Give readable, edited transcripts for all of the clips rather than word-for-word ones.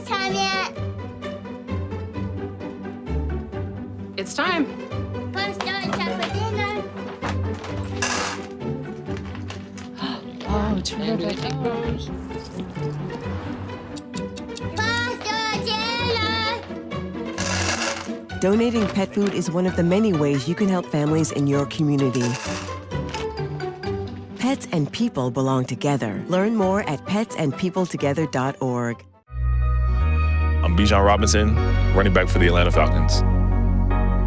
breakfast time yet? It's time. Fun starting time for dinner. Oh, it's Rebecca. Faster, dinner! Donating pet food is one of the many ways you can help families in your community. Pets and people belong together. Learn more at petsandpeopletogether.org. I'm Bijan Robinson, running back for the Atlanta Falcons.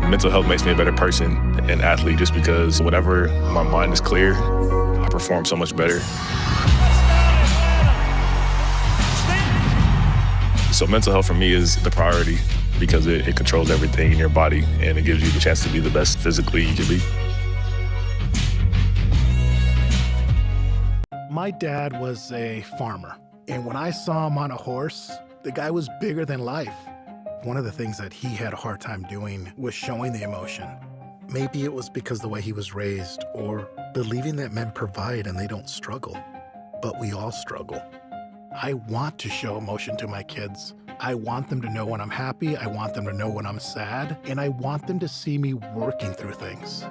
Mental health makes me a better person and athlete just because whenever my mind is clear, I perform so much better. So mental health for me is the priority because it controls everything in your body and it gives you the chance to be the best physically you can be. My dad was a farmer, and when I saw him on a horse, the guy was bigger than life. One of the things that he had a hard time doing was showing the emotion. Maybe it was because the way he was raised or believing that men provide and they don't struggle, but we all struggle. I want to show emotion to my kids. I want them to know when I'm happy, I want them to know when I'm sad, and I want them to see me working through things.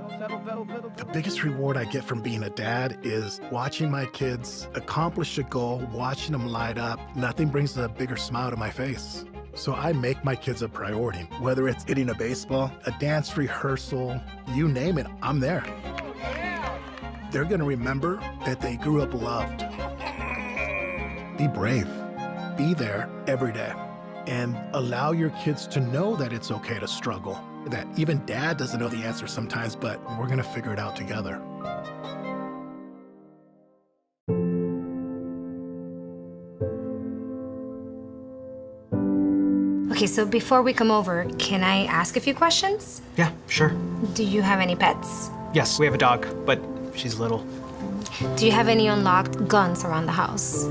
The biggest reward I get from being a dad is watching my kids accomplish a goal, watching them light up. Nothing brings a bigger smile to my face. So I make my kids a priority. Whether it's hitting a baseball, a dance rehearsal, you name it, I'm there. They're gonna remember that they grew up loved. Be brave. Be there every day. And allow your kids to know that it's okay to struggle. That even dad doesn't know the answer sometimes, but we're gonna figure it out together. Okay, so before we come over, can I ask a few questions? Yeah, sure. Do you have any pets? Yes, we have a dog, but she's little. Do you have any unlocked guns around the house?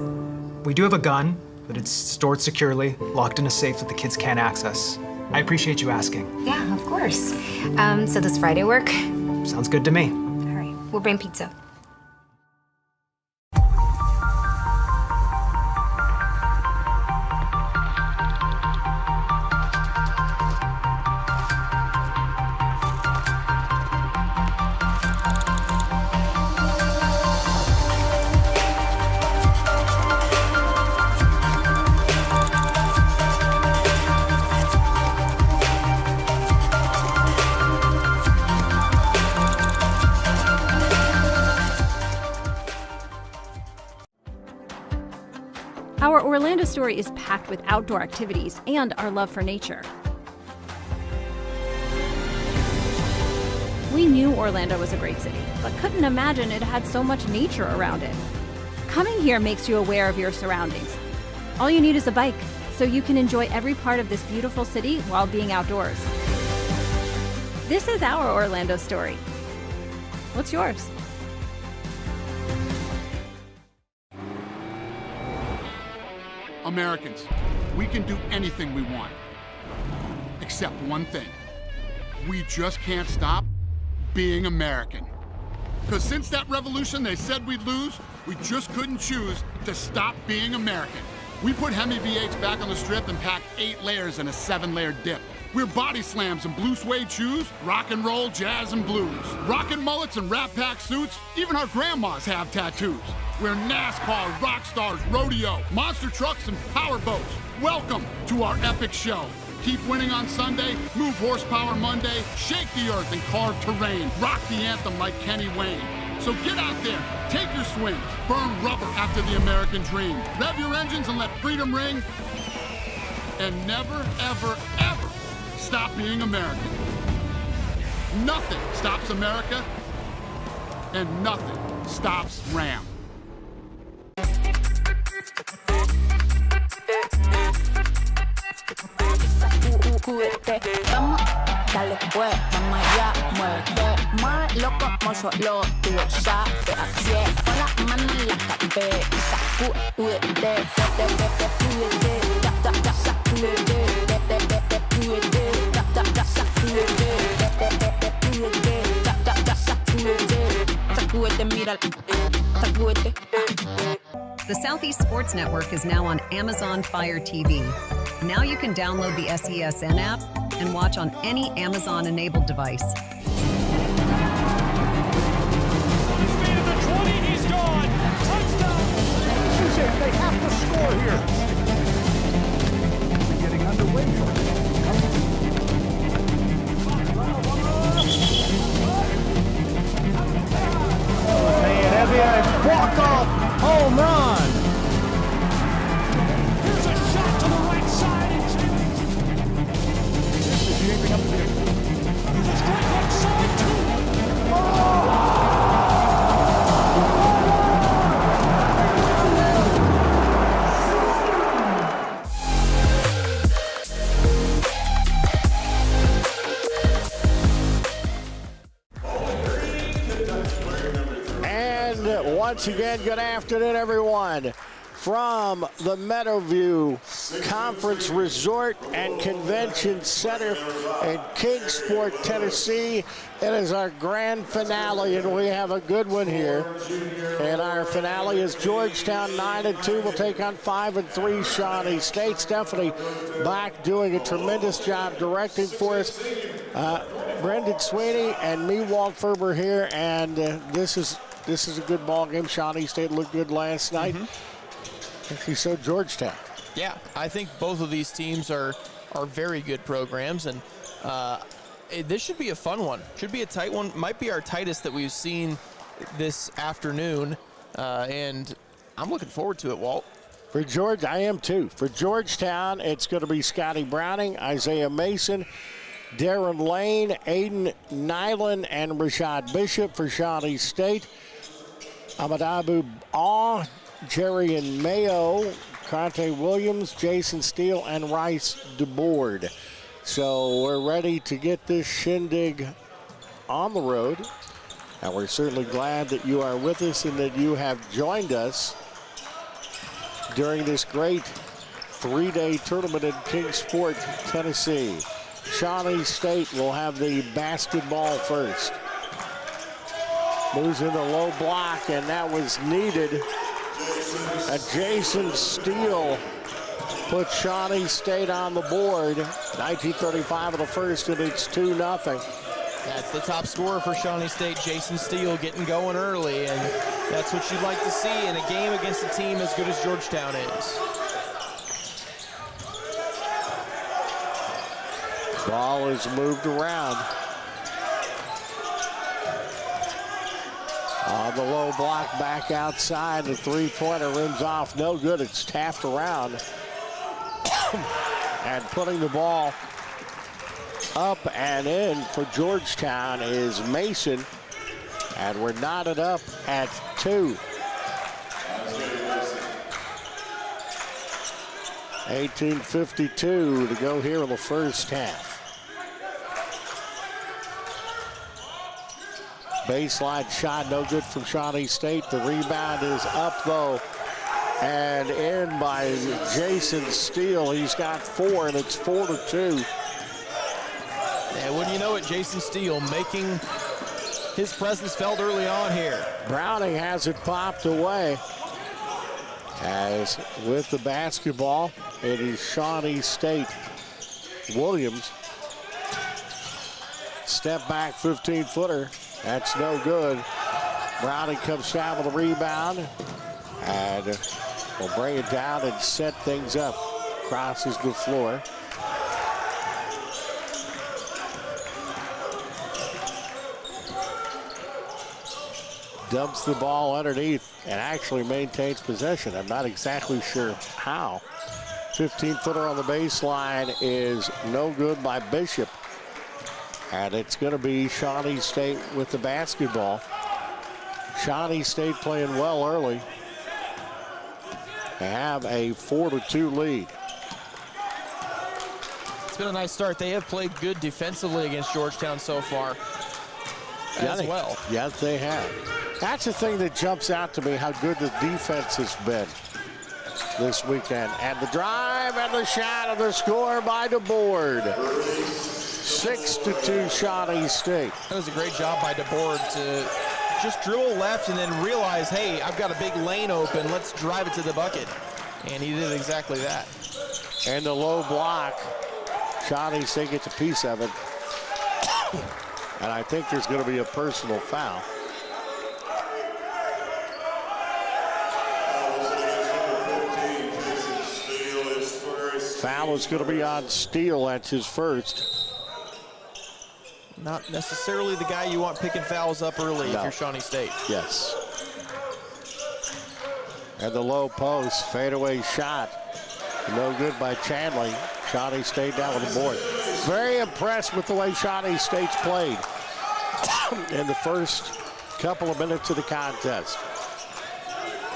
We do have a gun, but it's stored securely, locked in a safe that the kids can't access. I appreciate you asking. Yeah, of course. So does Friday work? Sounds good to me. All right, we'll bring pizza. Our Orlando story is packed with outdoor activities and our love for nature. We knew Orlando was a great city, but couldn't imagine it had so much nature around it. Coming here makes you aware of your surroundings. All you need is a bike, so you can enjoy every part of this beautiful city while being outdoors. This is our Orlando story. What's yours? Americans, we can do anything we want, except one thing. We just can't stop being American. Because since that revolution they said we'd lose, we just couldn't choose to stop being American. We put Hemi V8s back on the strip and packed 8 layers in a 7-layer dip. We're body slams and blue suede shoes, rock and roll, jazz and blues. Rockin' mullets and Rat Pack suits, even our grandmas have tattoos. We're NASCAR, rock stars, rodeo, monster trucks, and power boats. Welcome to our epic show. Keep winning on Sunday, move horsepower Monday, shake the earth and carve terrain, rock the anthem like Kenny Wayne. So get out there, take your swing, burn rubber after the American dream. Rev your engines and let freedom ring. And never, ever, ever stop being American. Nothing stops America, and nothing stops Ram. Vamos, dale pues, vamos allá, muévete más loco como solo tú lo sabes. Así es, pon las manos en la cabeza, sacúdete, sacúdete, sacúdete, mira, sacúdete. The Southeast Sports Network is now on Amazon Fire TV. Now you can download the SESN app and watch on any Amazon-enabled device. He's made it to 20, he's gone. Touchdown. This is it. They have to score here. We're getting underway for it. Walk-off home run. Here's a shot to the right side. This is shaping up to be Here's a strike left side, too. And once again, good afternoon, everyone. From the Meadowview Conference Resort and Convention Center in Kingsport, Tennessee, it is our grand finale, and we have a good one here. And our finale is Georgetown 9-2 will take on 5-3 Shawnee State. Stephanie back doing a tremendous job directing for us. Brendan Sweeney and me, Walt Ferber here, and this is a good ball game. Shawnee State looked good last night. Actually, so Georgetown. Yeah, I think both of these teams are very good programs, and this should be a fun one. Should be a tight one. Might be our tightest that we've seen this afternoon, and I'm looking forward to it, Walt. For George, I am too. For Georgetown, it's going to be Scotty Browning, Isaiah Mason, Darren Lane, Aiden Nyland, and Rashad Bishop. For Shawnee State, Amadabu Aw, Jerry and Mayo, Conte Williams, Jason Steele, and Rice DeBoard. So we're ready to get this shindig on the road. And we're certainly glad that you are with us and that you have joined us during this great three-day tournament in Kingsport, Tennessee. Shawnee State will have the basketball first. Moves in the low block, and that was needed. A Jason Steele put Shawnee State on the board. 19:35 of the first, and it's 2-0. That's the top scorer for Shawnee State, Jason Steele, getting going early, and that's what you'd like to see in a game against a team as good as Georgetown is. Ball is moved around. On the low block, back outside, the three-pointer rims off. No good, it's tapped around. And putting the ball up and in for Georgetown is Mason. And we're knotted up at 2. 18:52 to go here in the first half. Baseline shot, no good from Shawnee State. The rebound is up, though, and in by Jason Steele. He's got 4, and it's 4-2. And wouldn't you know it, Jason Steele making his presence felt early on here. Browning has it popped away. As with the basketball, it is Shawnee State. Williams. Step back 15-footer. That's no good. Browning comes down with a rebound. And will bring it down and set things up. Crosses the floor. Dumps the ball underneath and actually maintains possession. I'm not exactly sure how. 15-footer on the baseline is no good by Bishop. And it's going to be Shawnee State with the basketball. Shawnee State playing well early. They have a 4-2 lead. It's been a nice start. They have played good defensively against Georgetown so far as well. Yes, they have. That's the thing that jumps out to me, how good the defense has been this weekend. And the drive and the shot and the score by DeBoard. 6-2 Shawnee State. That was a great job by DeBoard to just dribble left and then realize, hey, I've got a big lane open. Let's drive it to the bucket. And he did exactly that. And the low block. Shawnee State gets a piece of it. And I think there's going to be a personal foul. Foul is going to be on Steele. That's his first. Not necessarily the guy you want picking fouls up early if you're Shawnee State. Yes. And the low post, fadeaway shot. No good by Chandley. Shawnee State down with the board. Very impressed with the way Shawnee State's played in the first couple of minutes of the contest.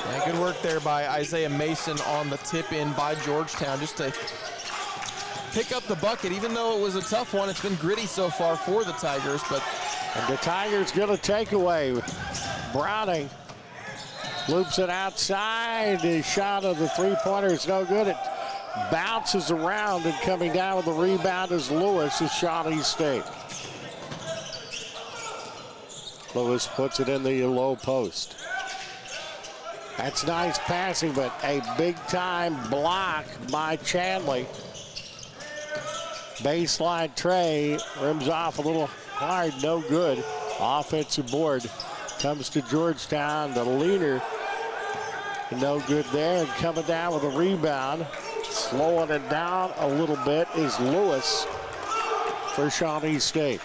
Yeah, good work there by Isaiah Mason on the tip in by Georgetown just to pick up the bucket. Even though it was a tough one, it's been gritty so far for the Tigers. And the Tigers get a takeaway. Browning loops it outside. The shot of the three-pointer is no good. It bounces around, and coming down with the rebound is Lewis of Shawnee State. Lewis puts it in the low post. That's nice passing, but a big-time block by Chandley. Baseline tray, rims off a little hard, no good. Offensive board comes to Georgetown, the leader. No good there, and coming down with a rebound, slowing it down a little bit is Lewis for Shawnee State.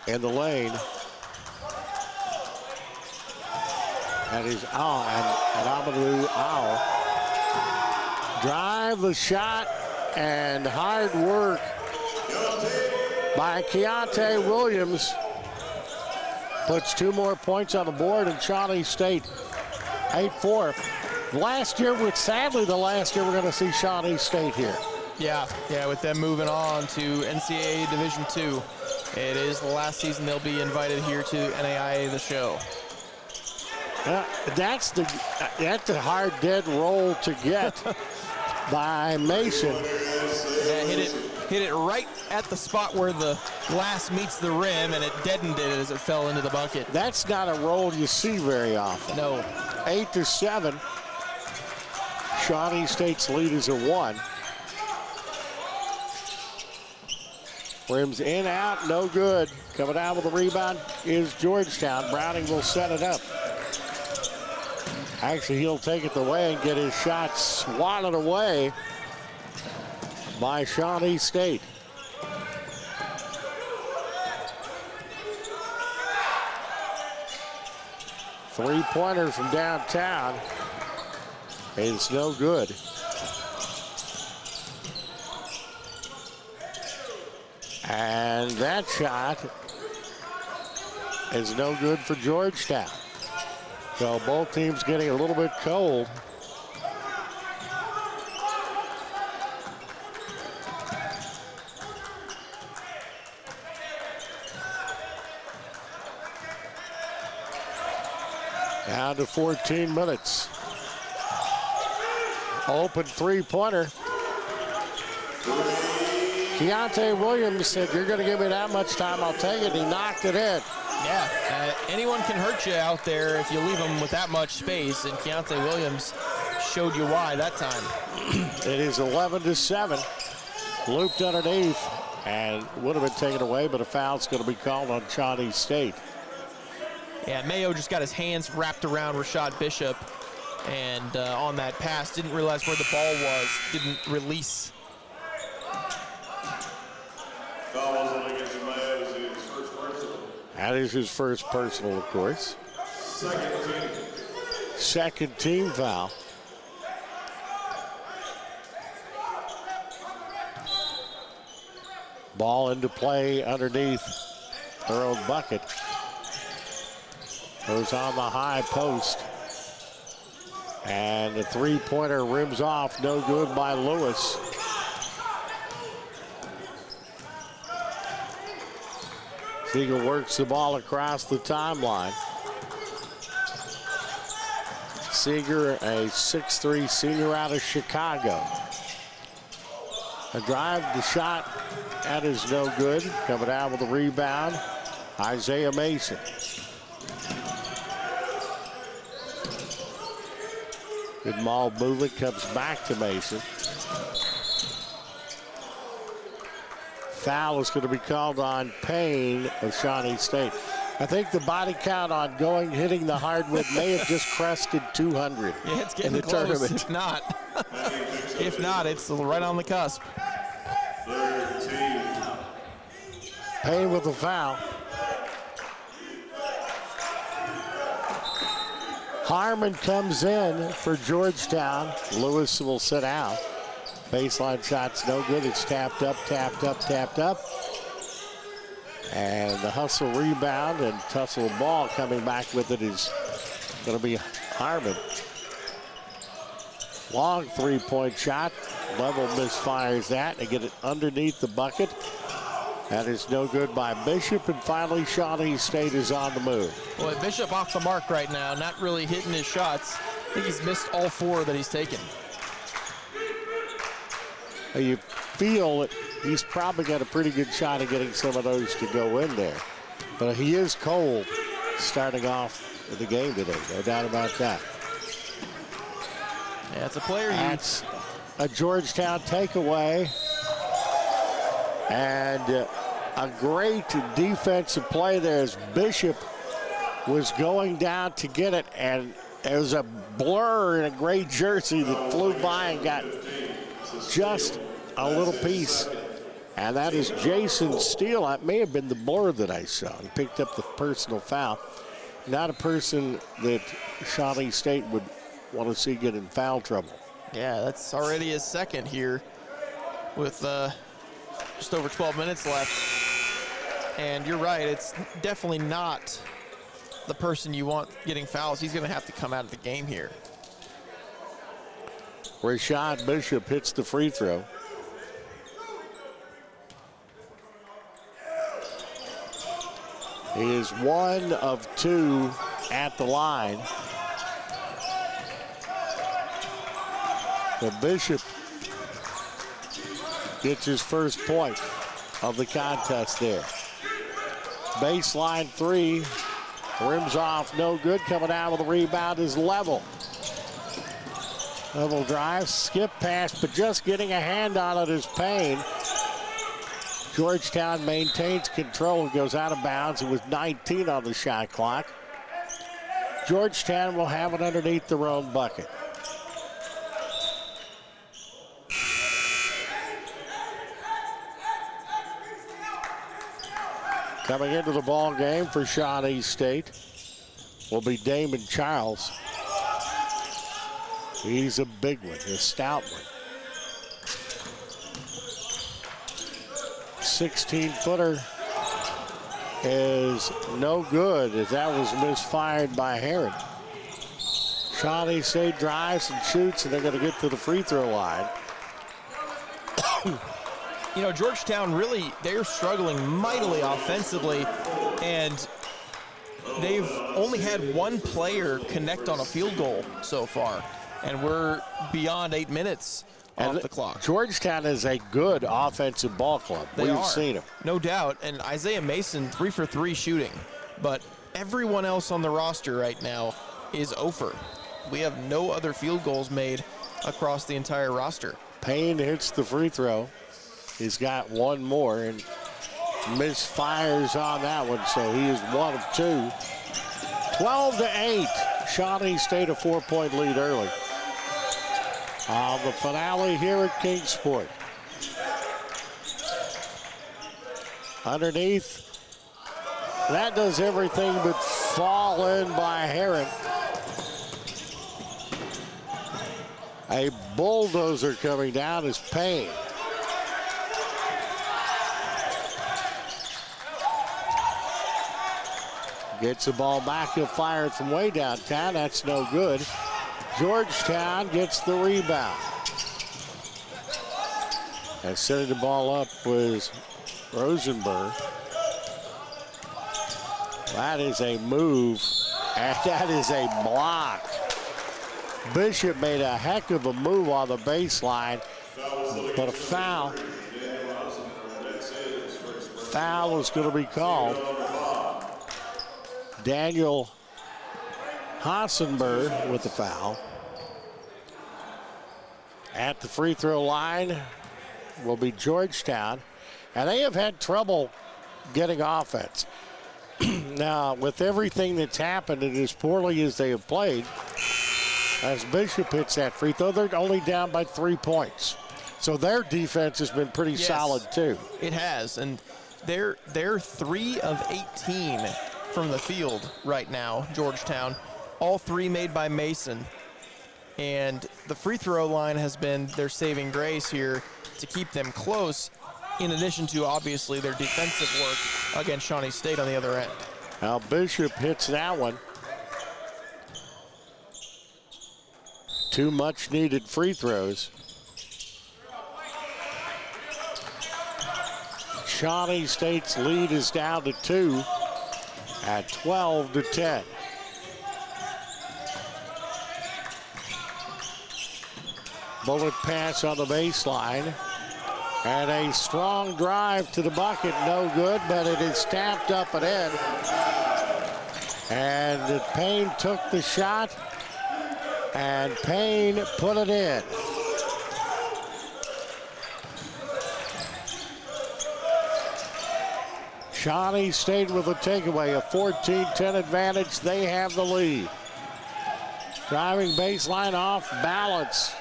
In the lane. That is and Amadou Al. Drive the shot and hard work by Keontae Williams. Puts 2 more points on the board, and Shawnee State 8-4. Sadly the last year we're going to see Shawnee State here. Yeah, with them moving on to NCAA Division II. It is the last season they'll be invited here to NAIA the show. That's the hard dead roll to get by Mason. Yeah, hit it right at the spot where the glass meets the rim, and it deadened it as it fell into the bucket. That's not a roll you see very often. No. 8-7. Shawnee State's lead is at 1. Rims in, out, no good. Coming out with the rebound is Georgetown. Browning will set it up. Actually, he'll take it away and get his shot swatted away by Shawnee State. Three-pointer from downtown is no good. And that shot is no good for Georgetown. So both teams getting a little bit cold. Down to 14 minutes. Open three-pointer. Keontae Williams said, "You're going to give me that much time, I'll take it." He knocked it in. Yeah, anyone can hurt you out there if you leave them with that much space, and Keontae Williams showed you why that time. It is 11-7. Looped underneath, and would have been taken away, but a foul's going to be called on Shawnee State. Yeah, Mayo just got his hands wrapped around Rashad Bishop, and on that pass, didn't realize where the ball was, didn't release. That is his first personal, of course. Second team foul. Ball into play underneath their own bucket. Goes on the high post. And the three-pointer rims off, no good by Lewis. Siegel works the ball across the timeline. Seeger, a 6'3" senior out of Chicago. A drive, the shot, that is no good. Coming out with a rebound, Isaiah Mason. Good ball movement, comes back to Mason. Foul is going to be called on Payne of Shawnee State. I think the body count on hitting the hardwood may have just crested 200 yeah, it's getting in the close, tournament. If not, it's right on the cusp. Payne with a foul. Harmon comes in for Georgetown. Lewis will sit out. Baseline shot's no good. It's tapped up, tapped up, tapped up. And the hustle rebound and tussle ball coming back with it is going to be Harmon. Long three-point shot. Level misfires that. They get it underneath the bucket. That is no good by Bishop, and finally Shawnee State is on the move. Boy, Bishop off the mark right now, not really hitting his shots. I think he's missed all 4 that he's taken. You feel that he's probably got a pretty good shot of getting some of those to go in there. But he is cold starting off the game today, no doubt about that. Yeah, it's a player. That's a Georgetown takeaway. And a great defensive play there as Bishop was going down to get it, and there was a blur in a gray jersey that flew by and got just a little piece. And that is Jason Steele. That may have been the blur that I saw. He picked up the personal foul. Not a person that Shawnee State would want to see get in foul trouble. Yeah, that's already his second here with just over 12 minutes left. And you're right, it's definitely not the person you want getting fouls. He's going to have to come out of the game here. Rashad Bishop hits the free throw. He is 1 of 2 at the line. The Bishop gets his first point of the contest there. Baseline 3, rims off, no good. Coming out with a rebound is Level. Level drive, skip pass, but just getting a hand on it is Payne. Georgetown maintains control and goes out of bounds. It was 19 on the shot clock. Georgetown will have it underneath their own bucket. Coming into the ball game for Shawnee State will be Damon Charles. He's a big one, a stout one. 16-footer is no good as that was misfired by Herron. Shawnee State drives and shoots, and they're going to get to the free throw line. You know, Georgetown really, they're struggling mightily offensively, and they've only had 1 player connect on a field goal so far, and we're beyond 8 minutes off the clock. Georgetown is a good offensive ball club. We've seen them. No doubt, and Isaiah Mason 3 for 3 shooting, but everyone else on the roster right now is over. We have no other field goals made across the entire roster. Payne hits the free throw. He's got 1 more and misfires on that one, so he is 1 of 2. 12-8. Shawnee State a 4-point lead early. The finale here at Kingsport. Underneath, that does everything but fall in by Herron. A bulldozer coming down is Payne. Gets the ball back, he'll fire it from way downtown. That's no good. Georgetown gets the rebound. And setting the ball up was Rosenberg. That is a move, and that is a block. Bishop made a heck of a move on the baseline, but a foul. Foul is going to be called. Daniel Hassenberg with the foul. At the free throw line will be Georgetown, and they have had trouble getting offense. Now, with everything that's happened and as poorly as they have played, as Bishop hits that free throw, they're only down by 3 points. So their defense has been pretty solid too. It has, and they're 3 of 18 from the field right now, Georgetown. All 3 made by Mason. And the free throw line has been their saving grace here to keep them close, in addition to obviously their defensive work against Shawnee State on the other end. Now Bishop hits that one. 2 much needed free throws. Shawnee State's lead is down to 2 at 12-10. Bullet pass on the baseline. And a strong drive to the bucket, no good, but it is tapped up and in. And Payne took the shot, and Payne put it in. Shawnee State with a takeaway, a 14-10 advantage. They have the lead. Driving baseline off balance.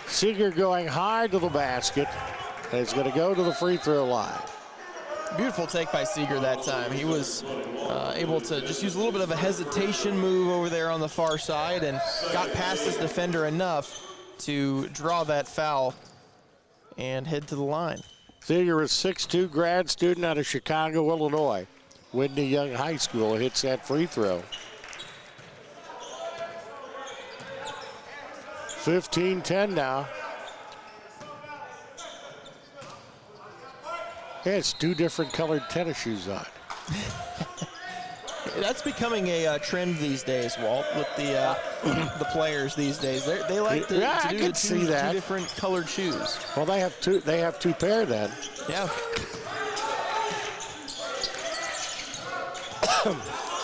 Seeger going hard to the basket. And he's going to go to the free throw line. Beautiful take by Seeger that time. He was able to just use a little bit of a hesitation move over there on the far side and got past his defender enough to draw that foul and head to the line. Seeger is 6'2", grad student out of Chicago, Illinois. Whitney Young High School hits that free throw. 15-10 now. Yeah, it's 2 different colored tennis shoes on. That's becoming a trend these days, Walt, with the players these days. They like to do the two different colored shoes. Well, they have two. They have 2 pair then. Yeah.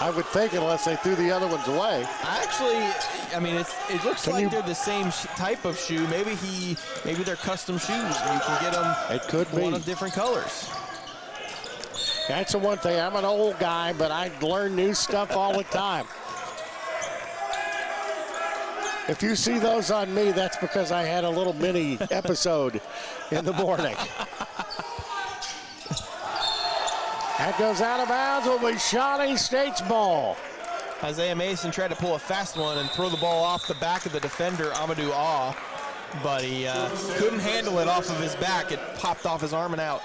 I would think, unless they threw the other ones away. I mean, it looks like they're the same type of shoe. Maybe they're custom shoes. And you can get them. It could be one of different colors. That's the one thing. I'm an old guy, but I learn new stuff all the time. If you see those on me, that's because I had a little mini episode in the morning. That goes out of bounds. Will be Shawnee State's ball. Isaiah Mason tried to pull a fast one and throw the ball off the back of the defender, Amadou Ah, but he couldn't handle it off of his back. It popped off his arm and out.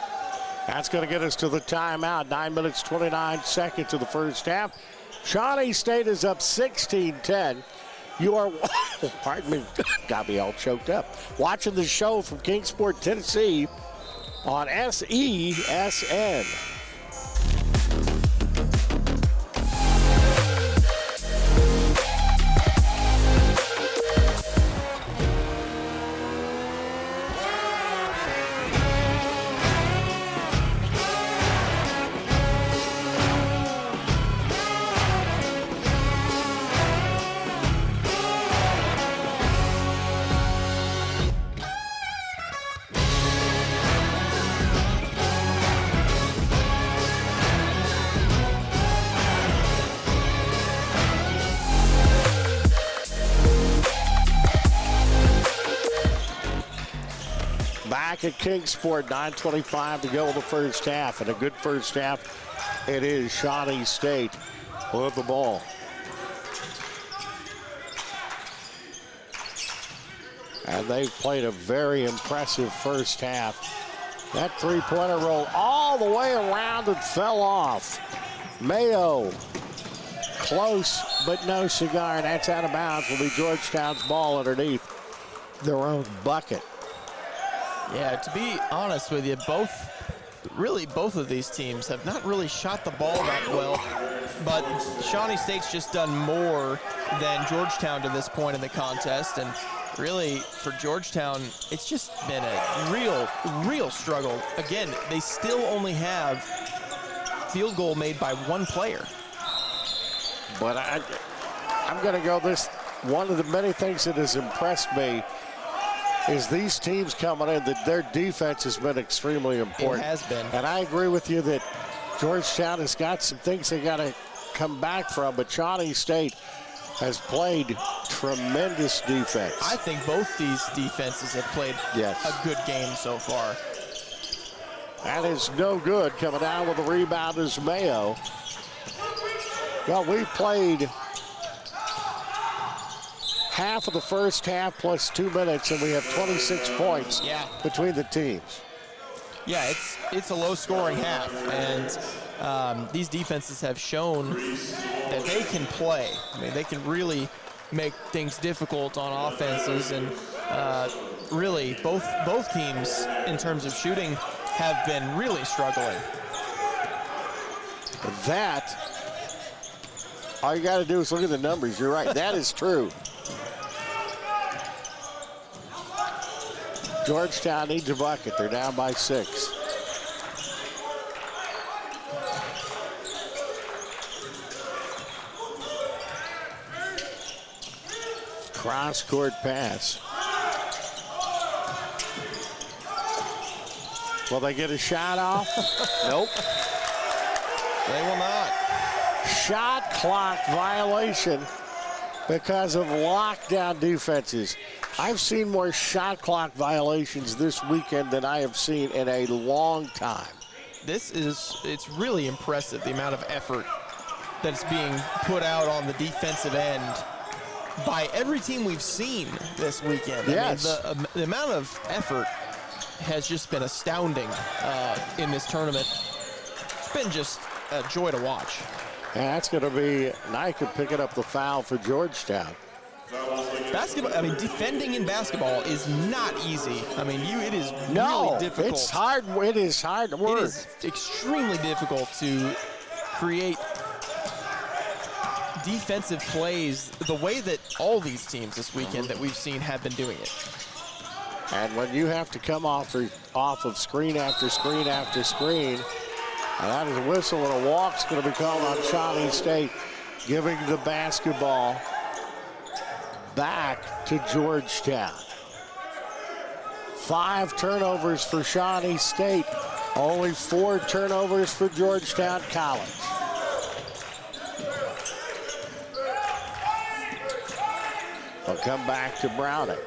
That's going to get us to the timeout. 9 minutes, 29 seconds of the first half. Shawnee State is up 16-10. You are, pardon me, got me all choked up. Watching the show from Kingsport, Tennessee on SESN. Back at Kingsport, 9:25 to go in the first half. And a good first half, it is Shawnee State with the ball. And they've played a very impressive first half. That three-pointer roll all the way around and fell off. Mayo, close but no cigar. And that's out of bounds. Will be Georgetown's ball underneath their own bucket. Yeah, to be honest with you, both of these teams have not really shot the ball that well But Shawnee State's just done more than Georgetown to this point in the contest, and really for Georgetown, it's just been a real struggle. Again, they still only have field goal made by one player. But I'm going to go this. One of the many things that has impressed me is these teams coming in, that their defense has been extremely important. It has been. And I agree with you that Georgetown has got some things they got to come back from, but Shawnee State has played tremendous defense. I think both these defenses have played a good game so far. That is no good. Coming down with the rebound is Mayo. Well, we've played half of the first half plus 2 minutes, and we have 26 points between the teams. Yeah, it's a low-scoring half, and these defenses have shown that they can play. I mean, they can really make things difficult on offenses, and really both teams, in terms of shooting, have been really struggling. That, all you got to do is look at the numbers. You're right. That is true. Georgetown needs a bucket. They're down by 6. Cross-court pass. Will they get a shot off? Nope. They will not. Shot clock violation because of lockdown defenses. I've seen more shot clock violations this weekend than I have seen in a long time. It's really impressive, the amount of effort that's being put out on the defensive end by every team we've seen this weekend. Yes. I mean, the amount of effort has just been astounding in this tournament. It's been just a joy to watch. And that's going to be Nike picking up the foul for Georgetown. Basketball, I mean, defending in basketball is not easy. I mean, it is really difficult. It's hard. It is hard work. It is extremely difficult to create defensive plays the way that all these teams this weekend that we've seen have been doing it. And when you have to come off of screen after screen after screen, and that is a whistle and a walk's going to be called on Shawnee State, giving the basketball back to Georgetown. 5 turnovers for Shawnee State, only 4 turnovers for Georgetown College. We'll come back to Browning.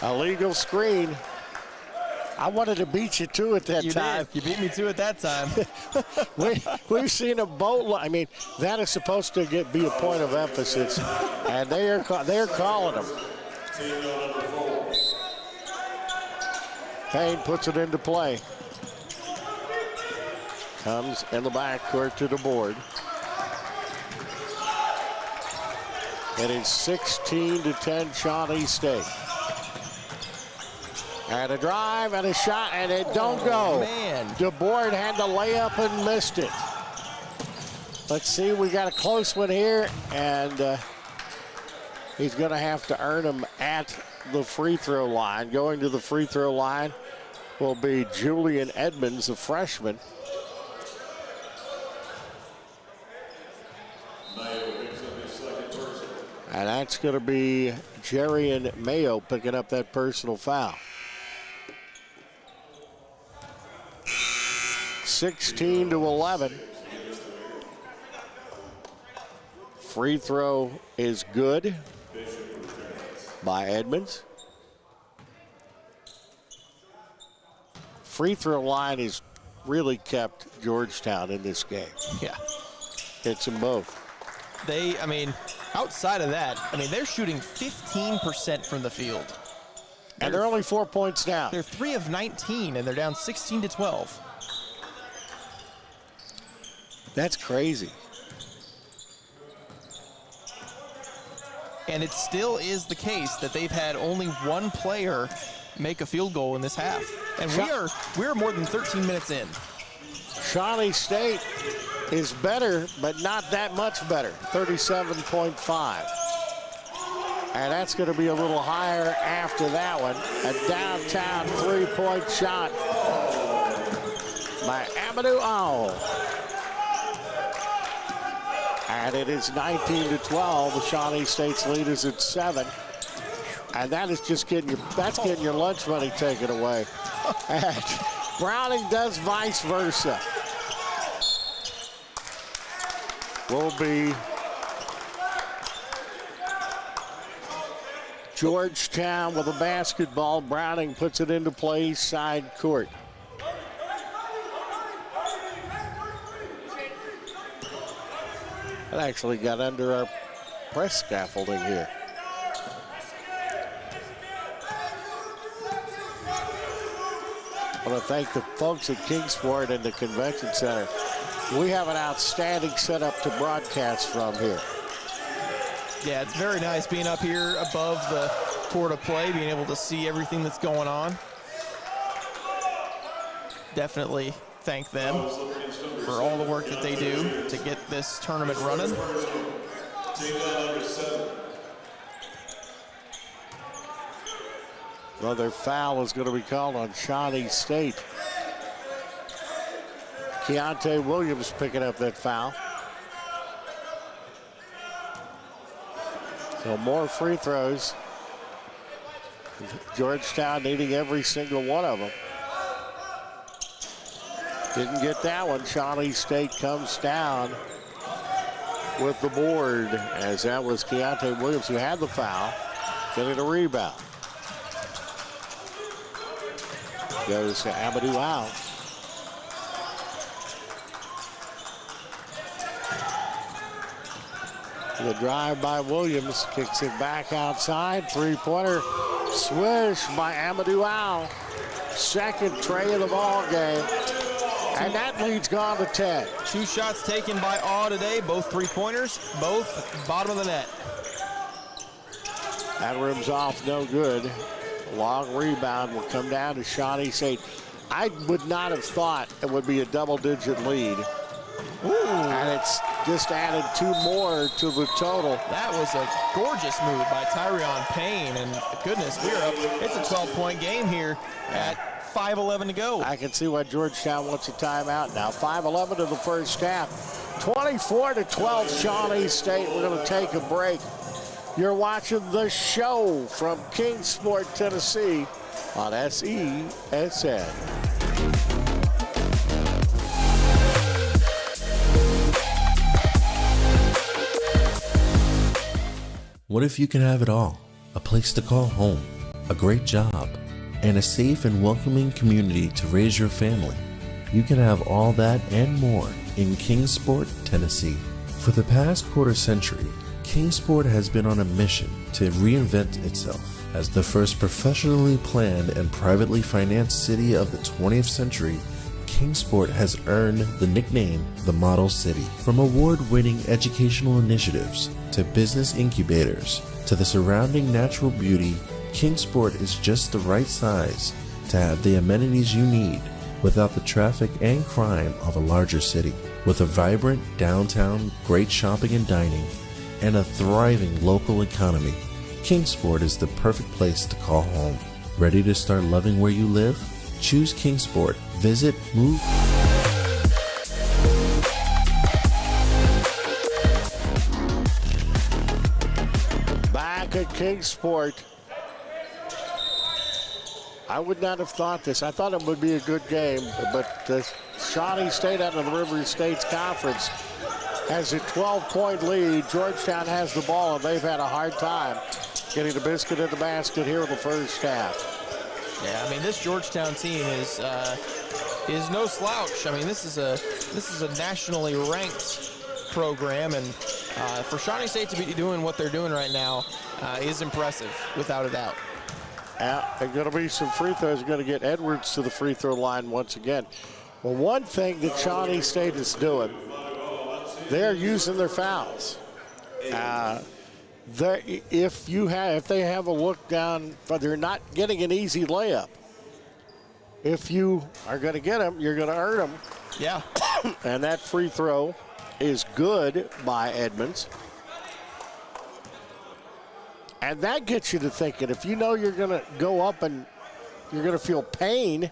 Illegal screen. I wanted to beat you to it that time. You beat me to it that time. We've seen a boatload. I mean, that is supposed to be a point of emphasis, and they're calling them. Payne puts it into play. Comes in the backcourt to the board. It is 16-10 Shawnee State. And a drive and a shot, and it don't go. Man. DeBoard had the layup and missed it. Let's see, we got a close one here, and he's going to have to earn them at the free throw line. Going to the free throw line will be Julian Edmonds, a freshman. And that's going to be Jerian Mayo picking up that personal foul. 16-11. Free throw is good by Edmonds. Free throw line has really kept Georgetown in this game. Yeah. Hits them both. I mean, outside of that, I mean, they're shooting 15% from the field. And they're only 4 points down. They're 3 of 19, and they're down 16-12. That's crazy. And it still is the case that they've had only one player make a field goal in this half. And we are more than 13 minutes in. Shawnee State is better, but not that much better, 37.5. And that's going to be a little higher after that one. A downtown three-point shot by Amadou Owl. And it is 19-12. Shawnee State's lead is at 7. And that is just getting your lunch money taken away. And Browning does vice versa. Will be Georgetown with a basketball. Browning puts it into play side court. It actually got under our press scaffolding here. I want to thank the folks at Kingsport and the Convention Center. We have an outstanding setup to broadcast from here. Yeah, it's very nice being up here above the court of play, being able to see everything that's going on. Definitely thank them for all the work that they do to get this tournament running. Another foul is going to be called on Shawnee State. Keontae Williams picking up that foul. So more free throws. Georgetown needing every single one of them. Didn't get that one. Shawnee State comes down with the board, as that was Keontae Williams who had the foul, getting a rebound. Goes to Amadou Owl. The drive by Williams, kicks it back outside. Three-pointer swish by Amadou Owl. Second tray of the ball game. And that lead's gone to 10. 2 shots taken by Awe today, both three-pointers, both bottom of the net. That rim's off, no good. Long rebound will come down to Shawnee State. I would not have thought it would be a double-digit lead. Ooh. And it's just added 2 more to the total. That was a gorgeous move by Tyrion Payne, and goodness, we're up. It's a 12-point game here at 5:11 to go. I can see why Georgetown wants a timeout now. 5:11 to the first half. 24-12 Shawnee State. We're going to take a break. You're watching the show from Kingsport, Tennessee on SESN. What if you can have it all? A place to call home, a great job, and a safe and welcoming community to raise your family. You can have all that and more in Kingsport, Tennessee. For the past quarter century, Kingsport has been on a mission to reinvent itself as the first professionally planned and privately financed city of the 20th century. Kingsport has earned the nickname the Model City. From award-winning educational initiatives to business incubators to the surrounding natural beauty, Kingsport is just the right size to have the amenities you need without the traffic and crime of a larger city. With a vibrant downtown, great shopping and dining, and a thriving local economy, Kingsport is the perfect place to call home. Ready to start loving where you live? Choose Kingsport. Visit Move. Back at Kingsport. I would not have thought this. I thought it would be a good game, but Shawnee State out of the River States Conference has a 12-point lead. Georgetown has the ball, and they've had a hard time getting the biscuit in the basket here in the first half. Yeah, I mean, this Georgetown team is no slouch. I mean, this is a nationally ranked program, and for Shawnee State to be doing what they're doing right now is impressive, without a doubt. There's going to be some free throws. They're going to get Edwards to the free throw line once again. Well, one thing that Shawnee State is doing, they're using their fouls. If they have a look down, but they're not getting an easy layup. If you are going to get them, you're going to earn them. Yeah. And that free throw is good by Edmonds. And that gets you to thinking, if you know you're going to go up and you're going to feel pain,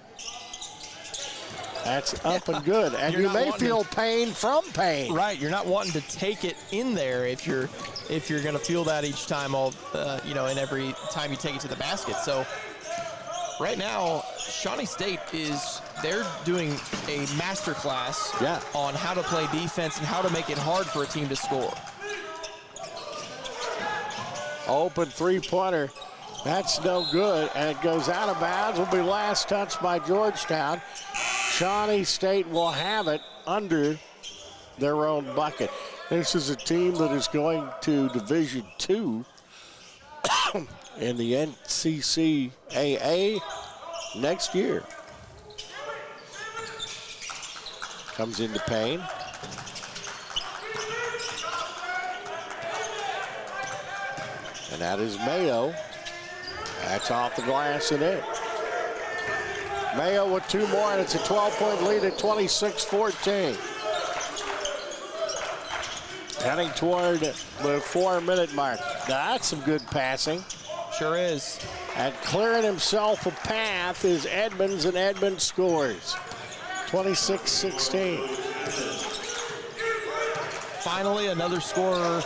that's up and good. And you may feel pain from pain. Right, you're not wanting to take it in there if you're going to feel that each time, in every time you take it to the basket. So right now, Shawnee State they're doing a master class on how to play defense and how to make it hard for a team to score. Open three-pointer. That's no good, and it goes out of bounds. Will be last touch by Georgetown. Shawnee State will have it under their own bucket. This is a team that is going to Division II in the NCAA next year. Comes into Payne. And that is Mayo. That's off the glass and in. Mayo with two more, and it's a 12-point lead at 26-14. Heading toward the 4-minute mark. That's some good passing. Sure is. And clearing himself a path is Edmonds, and Edmonds scores. 26-16. Finally, another scorer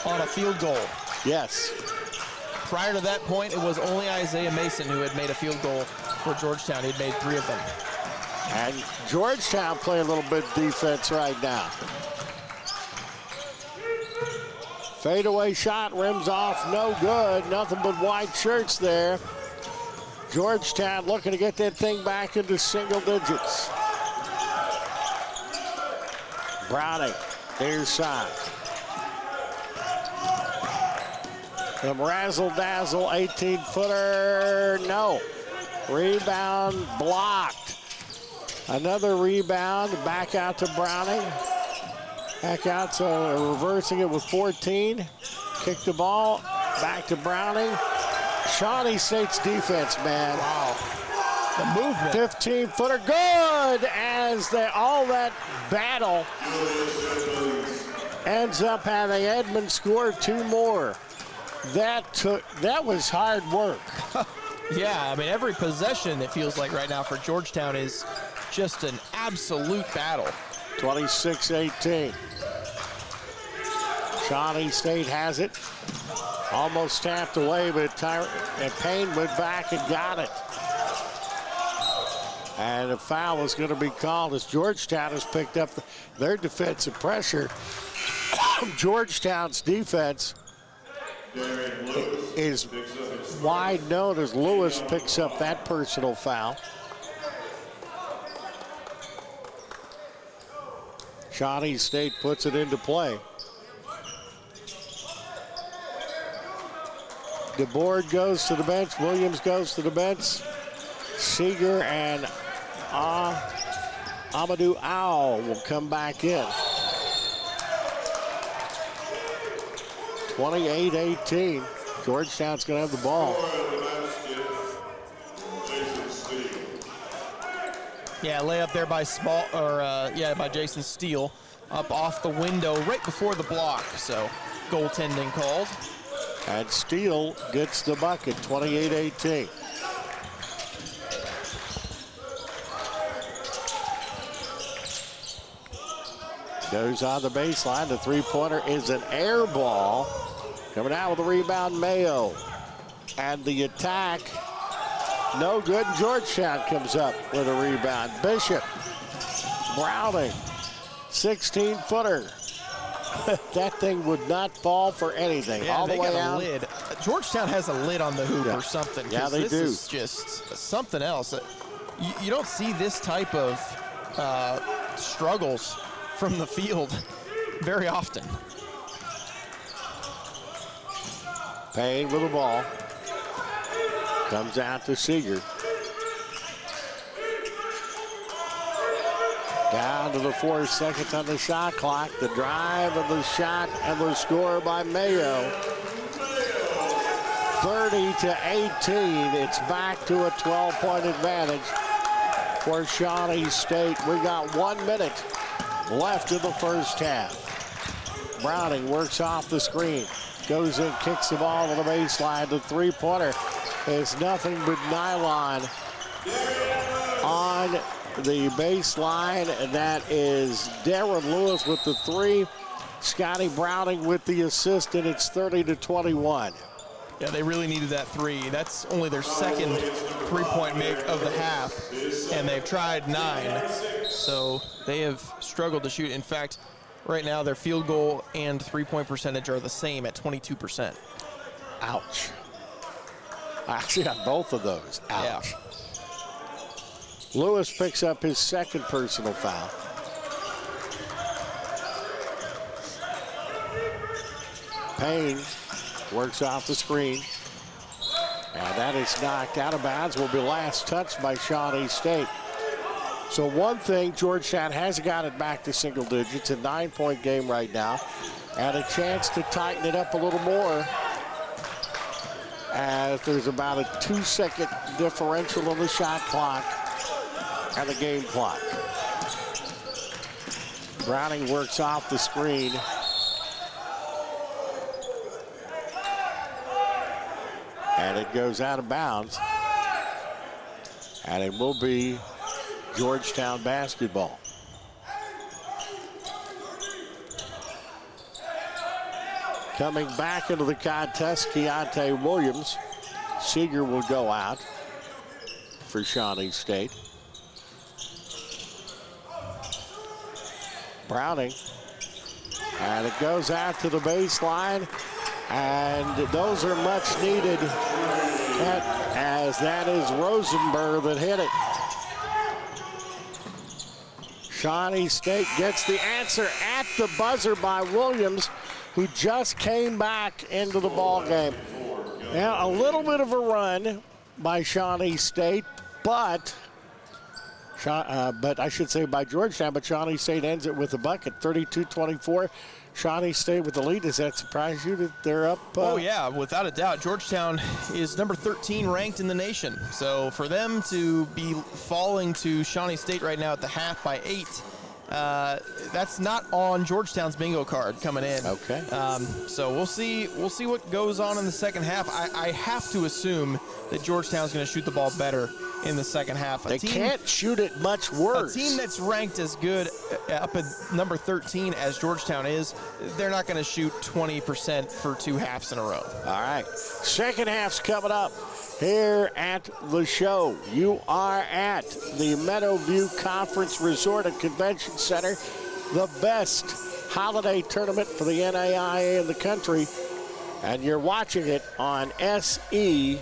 on a field goal. Yes. Prior to that point, it was only Isaiah Mason who had made a field goal for Georgetown. He'd made 3 of them. And Georgetown playing a little bit of defense right now. Fadeaway shot, rims off, no good. Nothing but white shirts there. Georgetown looking to get that thing back into single digits. Browning, near side. The razzle-dazzle 18-footer, no. Rebound blocked. Another rebound, back out to Browning. Back out, so reversing it with 14. Kick the ball, back to Browning. Shawnee State's defense, man. Wow. The movement. 15-footer, good, as all that battle ends up having Edmonds score 2 more. That was hard work. Yeah, I mean, every possession, it feels like right now for Georgetown is just an absolute battle. 26-18. Shawnee State has it. Almost tapped away, but Payne went back and got it. And a foul is going to be called as Georgetown has picked up their defensive pressure. Georgetown's defense is wide known as Lewis picks up that personal foul. Shawnee State puts it into play. DeBoard goes to the bench. Williams goes to the bench. Seeger and Amadou Owl will come back in. 28-18. Georgetown's going to have the ball. Yeah, layup there by by Jason Steele, up off the window right before the block. So goaltending called. And Steele gets the bucket, 28-18. Goes on the baseline. The three-pointer is an air ball. Coming out with the rebound, Mayo. And the attack, no good. Georgetown comes up with a rebound. Bishop, Browning, 16-footer. That thing would not fall for anything. Yeah, all the they way got out. a lid. Georgetown has a lid on the hoop or something. Yeah, they this do. Is just something else. You don't see this type of struggles from the field very often. Payne with the ball. Comes out to Seeger. Down to the 4 seconds on the shot clock. The drive and the shot and the score by Mayo. 30-18. It's back to a 12-point advantage. for Shawnee State. We got 1 minute left in the first half. Browning works off the screen, goes in, kicks the ball to the baseline. The three-pointer is nothing but nylon on the baseline. That is Darren Lewis with the three. Scotty Browning with the assist, and it's 30-21. Yeah, they really needed that three. That's only their second three-point make of the half, and they've tried 9. So they have struggled to shoot. In fact, right now their field goal and three-point percentage are the same at 22%. Ouch. Actually, on both of those. Ouch. Yeah. Lewis picks up his second personal foul. Payne works off the screen. And that is knocked out of bounds. Will be last touched by Shawnee State. So one thing, Georgetown has got it back to single digits. A 9-point game right now. And a chance to tighten it up a little more, as there's about a 2-second differential on the shot clock and the game clock. Browning works off the screen. And it goes out of bounds. And it will be Georgetown basketball. Coming back into the contest, Keontae Williams. Seeger will go out for Shawnee State. Browning. And it goes out to the baseline. And those are much needed, as that is Rosenberg that hit it. Shawnee State gets the answer at the buzzer by Williams, who just came back into the ball game. Now, a little bit of a run by Shawnee State, but I should say by Georgetown, but Shawnee State ends it with a bucket, 32-24. Shawnee State with the lead. Does that surprise you that they're up? Oh, yeah, without a doubt. Georgetown is number 13 ranked in the nation. So for them to be falling to Shawnee State right now at the half by 8, that's not on Georgetown's bingo card coming in. Okay. So we'll see what goes on in the second half. I have to assume that Georgetown's going to shoot the ball better in the second half. They can't shoot it much worse. A team that's ranked as good up at number 13 as Georgetown is, they're not going to shoot 20% for 2 halves in a row. All right. Second half's coming up here at the show. You are at the Meadowview Conference Resort and Convention Center, the best holiday tournament for the NAIA in the country, and you're watching it on SESN.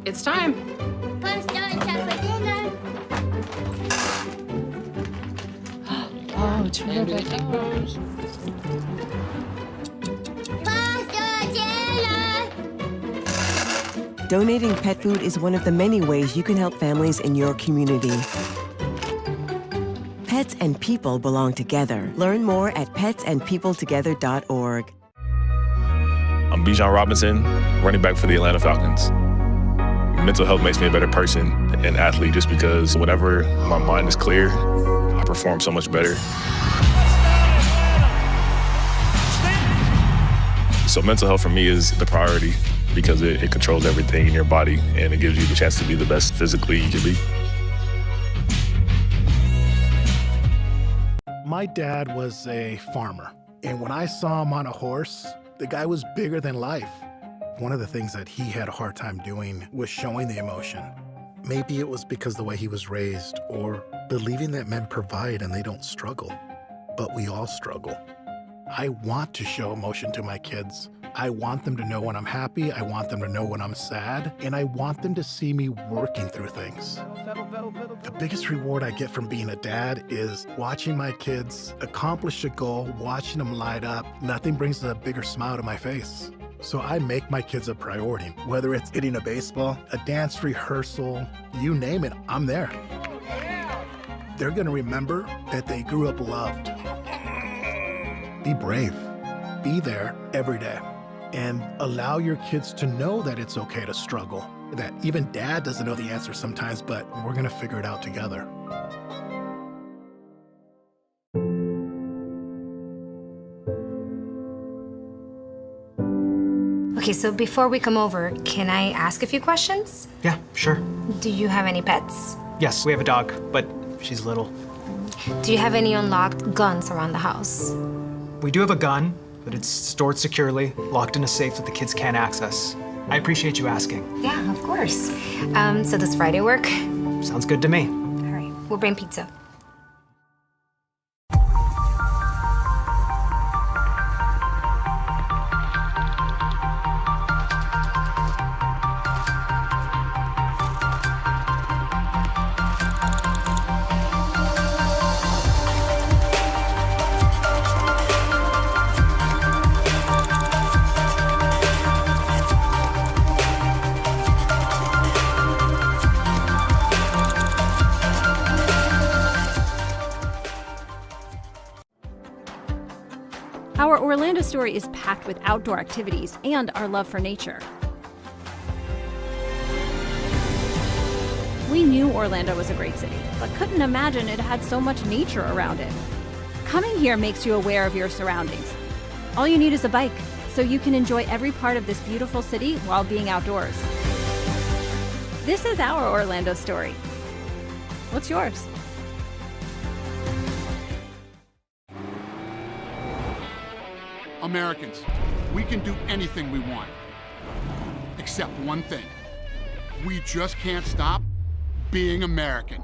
It's time. Pasta and chocolate dinner. Oh, terrific. Pasta dinner. Donating pet food is one of the many ways you can help families in your community. Pets and people belong together. Learn more at petsandpeopletogether.org. I'm Bijan Robinson, running back for the Atlanta Falcons. Mental health makes me a better person and athlete just because whenever my mind is clear, I perform so much better. So mental health for me is the priority because it controls everything in your body and it gives you the chance to be the best physically you can be. My dad was a farmer, and when I saw him on a horse, the guy was bigger than life. One of the things that he had a hard time doing was showing the emotion. Maybe it was because the way he was raised, or believing that men provide and they don't struggle. But we all struggle. I want to show emotion to my kids. I want them to know when I'm happy, I want them to know when I'm sad, and I want them to see me working through things. The biggest reward I get from being a dad is watching my kids accomplish a goal, watching them light up. Nothing brings a bigger smile to my face. So I make my kids a priority. Whether it's hitting a baseball, a dance rehearsal, you name it, I'm there. They're gonna remember that they grew up loved. Be brave. Be there every day. And allow your kids to know that it's okay to struggle. That even dad doesn't know the answer sometimes, but we're gonna figure it out together. Okay, so before we come over, can I ask a few questions? Yeah, sure. Do you have any pets? Yes, we have a dog, but she's little. Do you have any unlocked guns around the house? We do have a gun, but it's stored securely, locked in a safe that the kids can't access. I appreciate you asking. Yeah, of course. So does Friday work? Sounds good to me. All right, we'll bring pizza. Our Orlando story is packed with outdoor activities and our love for nature. We knew Orlando was a great city, but couldn't imagine it had so much nature around it. Coming here makes you aware of your surroundings. All you need is a bike, so you can enjoy every part of this beautiful city while being outdoors. This is our Orlando story. What's yours? Americans, we can do anything we want, except one thing. We just can't stop being American.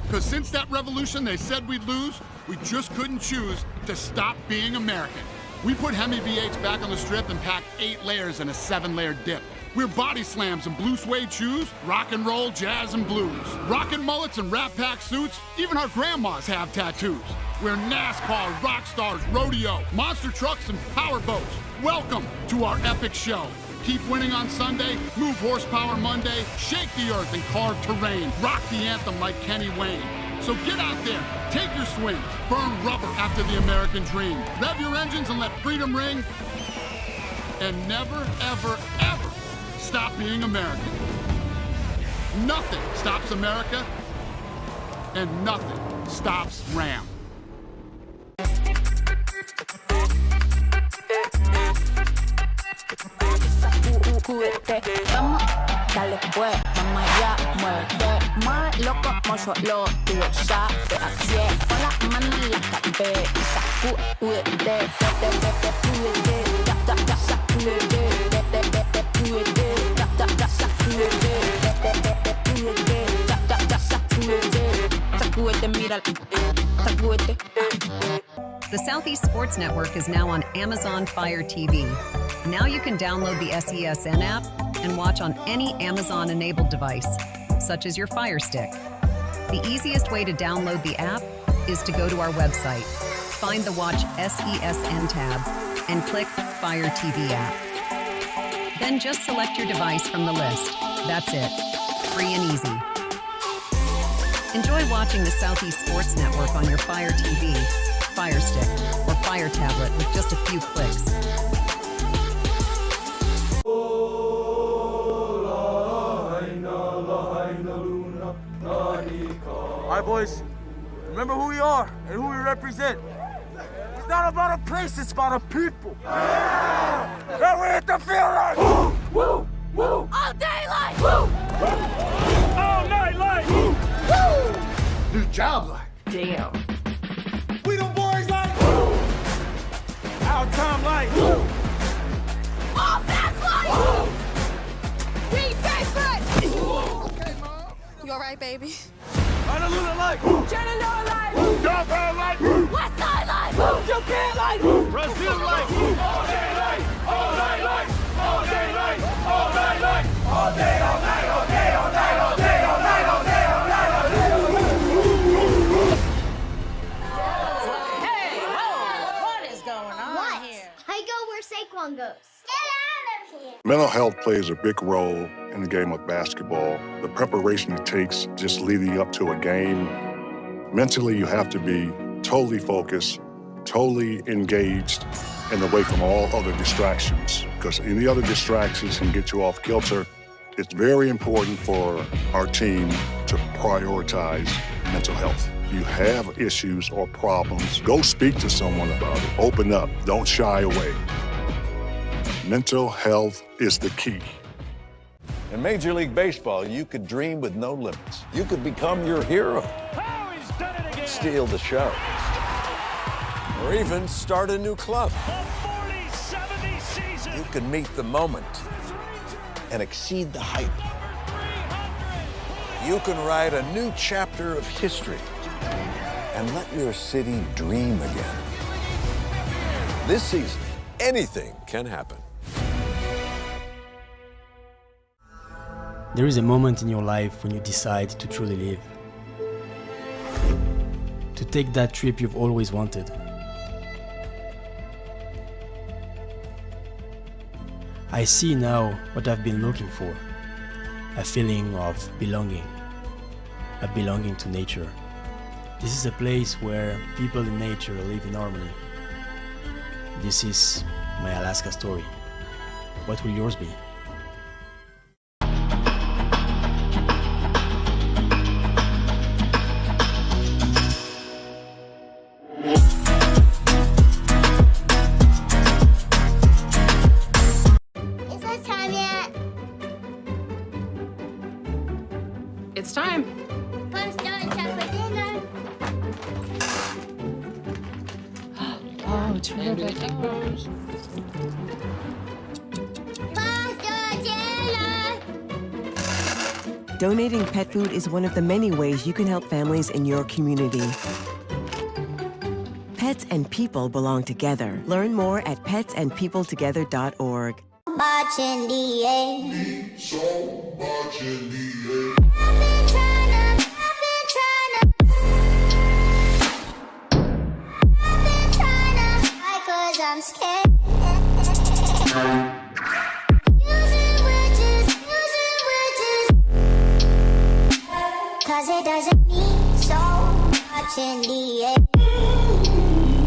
Because since that revolution they said we'd lose, we just couldn't choose to stop being American. We put Hemi V8s back on the strip and packed 8 layers in a 7-layer dip. We're body slams and blue suede shoes, rock and roll, jazz and blues. Rockin' mullets and Rat Pack suits, even our grandmas have tattoos. We're NASCAR, rock stars, rodeo, monster trucks and power boats. Welcome to our epic show. Keep winning on Sunday, move horsepower Monday, shake the earth and carve terrain, rock the anthem like Kenny Wayne. So get out there, take your swings, burn rubber after the American dream. Rev your engines and let freedom ring. And never, ever, ever stop being American. Nothing stops America, and nothing stops Ram. Vamos, dale pues, mamá ya, muévete más loco como solo tú lo sabes. Así es, pon las manos en la cabeza, sacúdete, sacúdete, mira, sacúdete. The Southeast Sports Network is now on Amazon Fire TV. Now you can download the SESN app and watch on any Amazon-enabled device, such as your Fire Stick. The easiest way to download the app is to go to our website, find the Watch SESN tab, and click Fire TV app. Then just select your device from the list. That's it. Free and easy. Enjoy watching the Southeast Sports Network on your Fire TV, Fire Stick, or Fire Tablet with just a few clicks. All right, boys, remember who we are and who we represent. It's not about a place, it's about a people. Yeah! And we hit the field like woo, woo, woo. All day like woo, all night like woo, woo. New job like damn. We the boys like woo, our time like woo, all that's like woo. We favorite. Okay, Mom. all right, baby? Honolulu life! Chattanooga life! Downtown life! West Side life! Japan life! Brazil life! All day life! All night life! All day life! All night life! All day, all night, all day, all night, all day, all night, all day, all night, all day. Hey, whoa! What is going on here? I go where Saquon goes. Get out of here! Mental health plays a big role in the game of basketball. The preparation it takes just leading up to a game. Mentally, you have to be totally focused, totally engaged, and away from all other distractions, because any other distractions can get you off kilter. It's very important for our team to prioritize mental health. If you have issues or problems, go speak to someone about it. Open up, don't shy away. Mental health is the key. In Major League Baseball, you could dream with no limits. You could become your hero, steal the show, or even start a new club. You can meet the moment and exceed the hype. You can write a new chapter of history and let your city dream again. This season, anything can happen. There is a moment in your life when you decide to truly live. To take that trip you've always wanted. I see now what I've been looking for. A feeling of belonging. A belonging to nature. This is a place where people in nature live in harmony. This is my Alaska story. What will yours be? Is it time yet? It's time. Punch down time for dinner. Oh, terrific. Pasta dinner. Donating pet food is one of the many ways you can help families in your community. Pets and people belong together. Learn more at petsandpeopletogether.org. Much in the air. So much in the air. I've been trying to hide 'cause I'm scared. Using witches. 'Cause it doesn't mean so much in the air.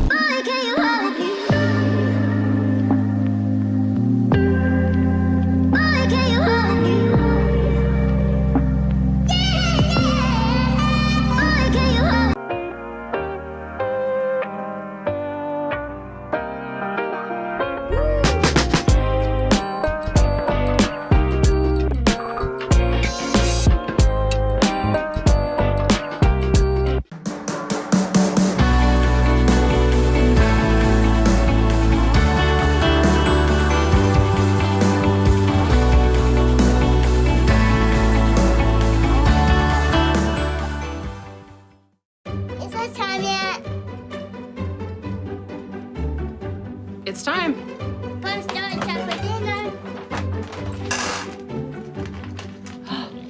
Boy, can you hold me? Boy, can you hold me? Boy, can you hold me? Is it time yet? It's time. Punch down time for dinner.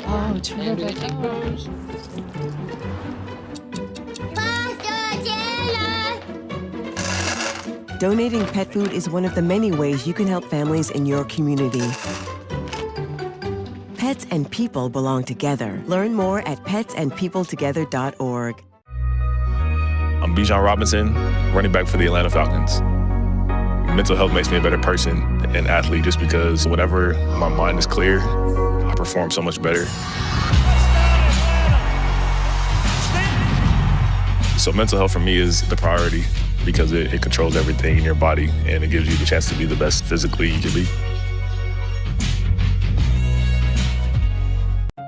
Oh, terrific. Pasta dinner. Donating pet food is one of the many ways you can help families in your community. Pets and people belong together. Learn more at petsandpeopletogether.org. I'm Bijan Robinson, running back for the Atlanta Falcons. Mental health makes me a better person and athlete just because whenever my mind is clear, I perform so much better. So mental health for me is the priority because it controls everything in your body and it gives you the chance to be the best physically you can be.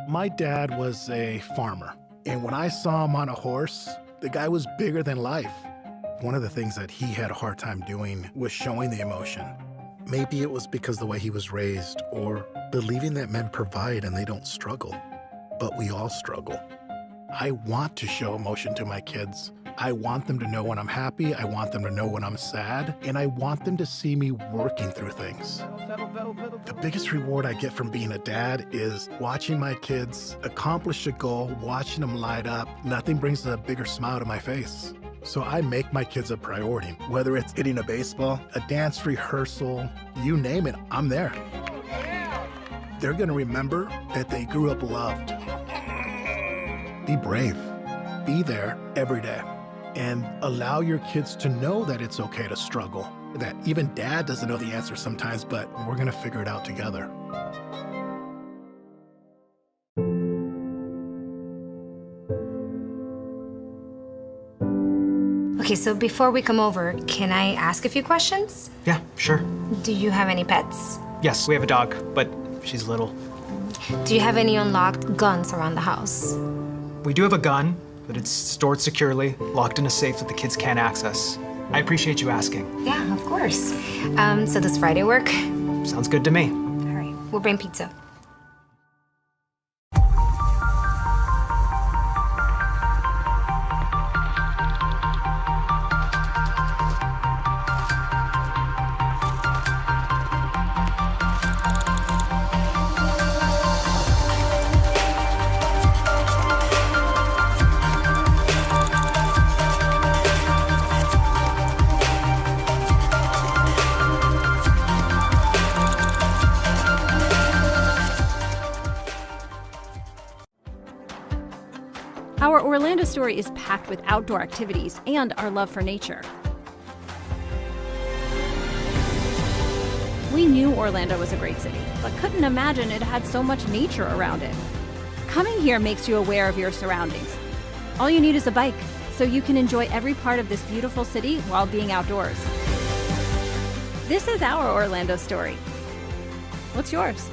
My dad was a farmer, and when I saw him on a horse, the guy was bigger than life. One of the things that he had a hard time doing was showing the emotion. Maybe it was because the way he was raised, or believing that men provide and they don't struggle. but we all struggle. I want to show emotion to my kids. I want them to know when I'm happy, I want them to know when I'm sad, and I want them to see me working through things. The biggest reward I get from being a dad is watching my kids accomplish a goal, watching them light up. Nothing brings a bigger smile to my face. So I make my kids a priority. Whether it's hitting a baseball, a dance rehearsal, you name it, I'm there. They're gonna remember that they grew up loved. Be brave. Be there every day. And allow your kids to know that it's okay to struggle. That even dad doesn't know the answer sometimes, but we're gonna figure it out together. Okay, so before we come over, can I ask a few questions? Yeah, sure. Do you have any pets? Yes, we have a dog, but she's little. Do you have any unlocked guns around the house? We do have a gun, but it's stored securely, locked in a safe that the kids can't access. I appreciate you asking. Yeah, of course. So does Friday work? Sounds good to me. All right, we'll bring pizza. Our Orlando story is packed with outdoor activities and our love for nature. We knew Orlando was a great city, but couldn't imagine it had so much nature around it. Coming here makes you aware of your surroundings. All you need is a bike, so you can enjoy every part of this beautiful city while being outdoors. This is our Orlando story. What's yours?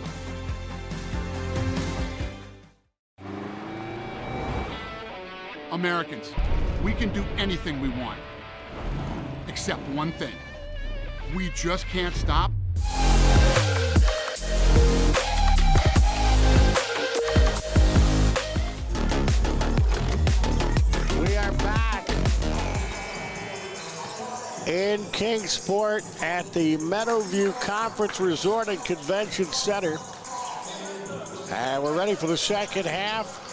Americans, we can do anything we want, except one thing. We just can't stop We are back in Kingsport at the Meadowview Conference Resort and Convention Center. And we're ready for the second half.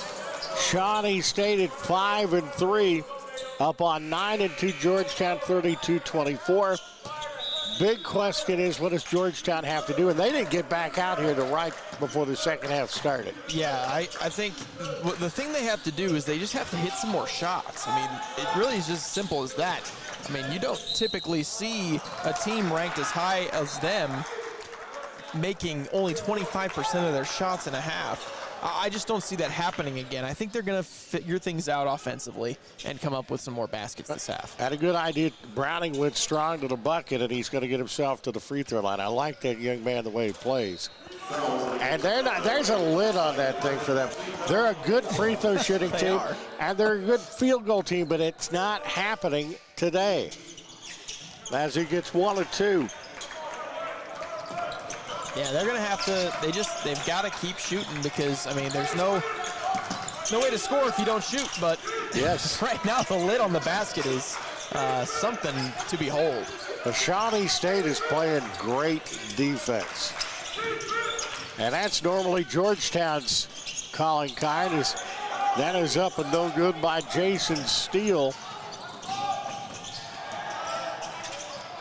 Shawnee State at 5-3, up on 9-2 Georgetown, 32-24. Big question is, what does Georgetown have to do? And they didn't get back out here to right before the second half started. Yeah, I think the thing they have to do is they just have to hit some more shots. I mean, it really is just as simple as that. I mean, you don't typically see a team ranked as high as them making only 25% of their shots in a half. I just don't see that happening again. I think they're going to figure things out offensively and come up with some more baskets this half. Had a good idea. Browning went strong to the bucket, and he's going to get himself to the free throw line. I like that young man, the way he plays. And there's a lid on that thing for them. They're a good free throw shooting team, and they're a good field goal team, but it's not happening today. As he gets 1 or 2. Yeah, they're going to have to, they've got to keep shooting because, I mean, there's no way to score if you don't shoot, but yes, right now the lid on the basket is something to behold. The Shawnee State is playing great defense. And that's normally Georgetown's calling kind. That is up and no good by Jason Steele.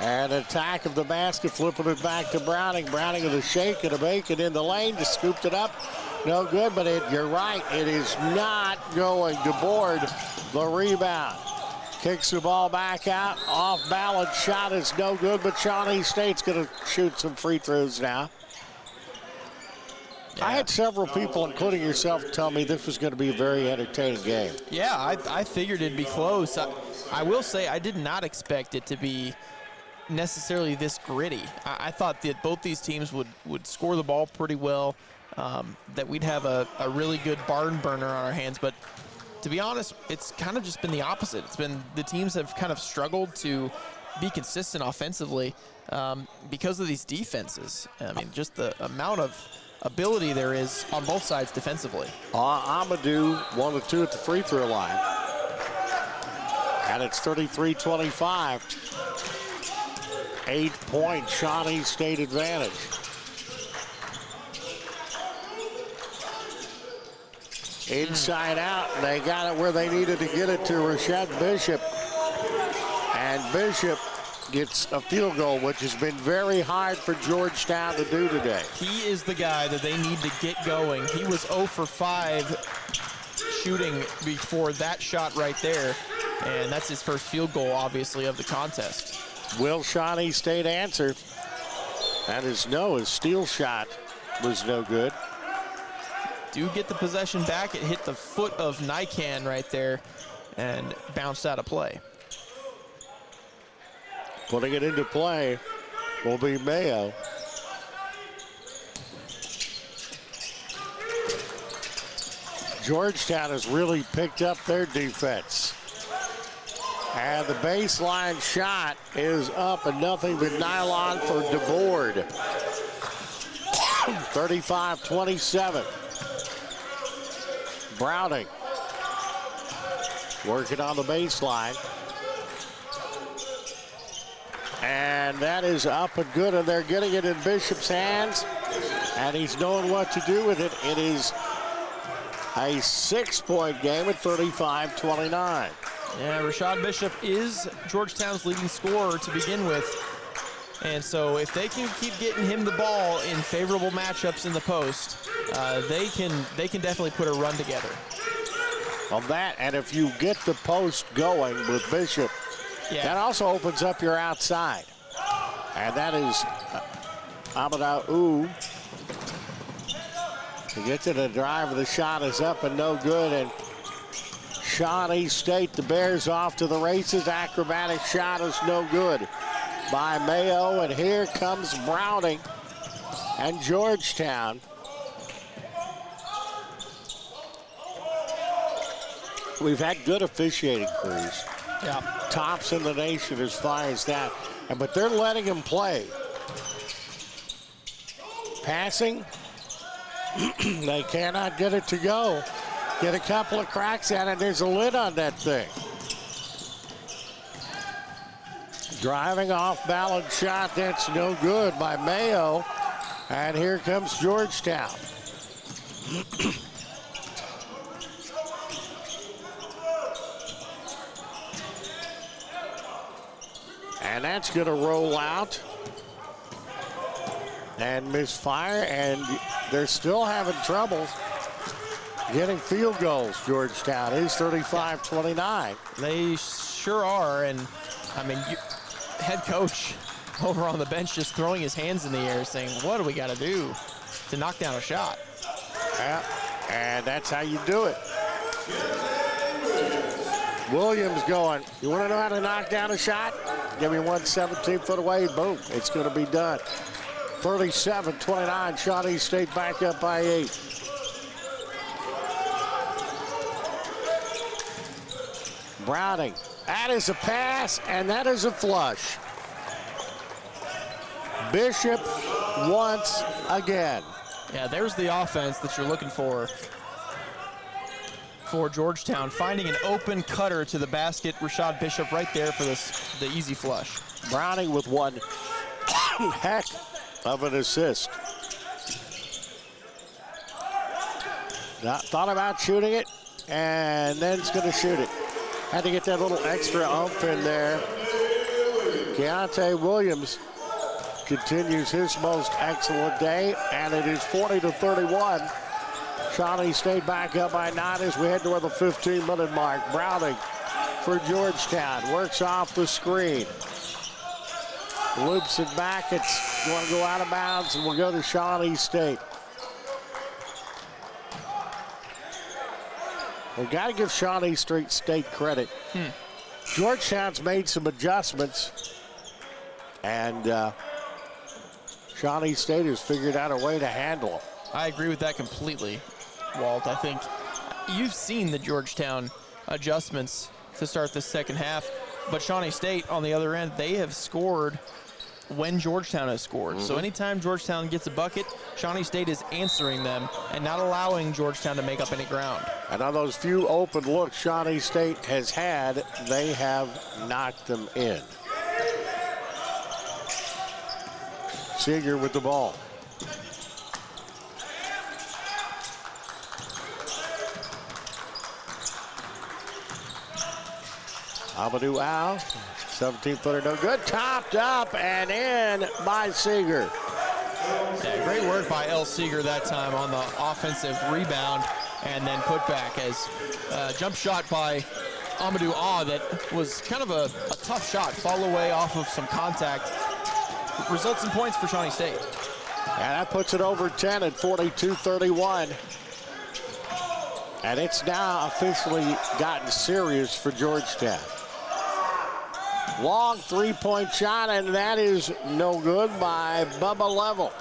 And attack of the basket, flipping it back to Browning. Browning with a shake and a bake and in the lane, just scooped it up. No good, but you're right, it is not going to board the rebound. Kicks the ball back out, off balance shot is no good, but Shawnee State's gonna shoot some free throws now. Yeah. I had several people, including yourself, tell me this was gonna be a very entertaining game. Yeah, I figured it'd be close. I will say I did not expect it to be necessarily this gritty. I thought that both these teams would score the ball pretty well, that we'd have a really good barn burner on our hands, but to be honest, it's kind of just been the opposite. It's been the teams have kind of struggled to be consistent offensively because of these defenses. I mean, just the amount of ability there is on both sides defensively. Amadou 1 of 2 at the free throw line. And it's 33-25. 8-point Shawnee State advantage. Inside out, they got it where they needed to get it to Rashad Bishop. And Bishop gets a field goal, which has been very hard for Georgetown to do today. He is the guy that they need to get going. He was 0 for 5 shooting before that shot right there. And that's his first field goal, obviously, of the contest. Will Shawnee State answer? That is no. His steal shot was no good. Do get the possession back. It hit the foot of Nikan right there and bounced out of play. Putting it into play will be Mayo. Georgetown has really picked up their defense. And the baseline shot is up and nothing but nylon for DeBoard. 35-27. Browning working on the baseline. And that is up and good, and they're getting it in Bishop's hands, and he's knowing what to do with it. It is a 6-point game at 35-29. Yeah, Rashad Bishop is Georgetown's leading scorer to begin with. And so if they can keep getting him the ball in favorable matchups in the post, they can definitely put a run together. On that, and if you get the post going with Bishop, that also opens up your outside. And that is Amadou. To get to the drive, the shot is up and no good. And Shawnee State, the Bears off to the races. Acrobatic shot is no good by Mayo. And here comes Browning and Georgetown. We've had good officiating crews. Yeah. Tops in the nation as far as that. But they're letting him play. Passing, they cannot get it to go. Get a couple of cracks at it, there's a lid on that thing. Driving off balance shot, that's no good by Mayo. And here comes Georgetown. And that's going to roll out and misfire, and they're still having trouble getting field goals. Georgetown is 35-29. They sure are, and I mean, head coach over on the bench just throwing his hands in the air saying, what do we got to do to knock down a shot? Yeah, and that's how you do it. Williams going, you want to know how to knock down a shot? Give me 1 17-foot away, boom, it's going to be done. 37-29, Shawnee State back up by 8. Browning, that is a pass, and that is a flush. Bishop once again. Yeah, there's the offense that you're looking for Georgetown, finding an open cutter to the basket. Rashad Bishop right there for the easy flush. Browning with one heck of an assist. Thought about shooting it, and then it's going to shoot it. Had to get that little extra oomph in there. Keontae Williams continues his most excellent day, and it is 40-31. Shawnee State back up by 9 as we head toward the 15-minute mark. Browning for Georgetown, works off the screen. Loops it back, it's going to go out of bounds, and we'll go to Shawnee State. We've got to give Shawnee State credit. Georgetown's made some adjustments, and Shawnee State has figured out a way to handle them. I agree with that completely, Walt. I think you've seen the Georgetown adjustments to start the second half, but Shawnee State on the other end, they have scored when Georgetown has scored. So anytime Georgetown gets a bucket, Shawnee State is answering them and not allowing Georgetown to make up any ground. And on those few open looks Shawnee State has had, they have knocked them in. Seeger with the ball. Amadou Al, 17-footer, no good. Topped up and in by Seeger. Yeah, great work by El Seeger that time on the offensive rebound and then put back as jump shot by Amadou Ah that was kind of a tough shot. Fall away off of some contact. Results in points for Shawnee State. And that puts it over 10 at 42-31. And it's now officially gotten serious for Georgetown. Long three-point shot, and that is no good by Bubba Level.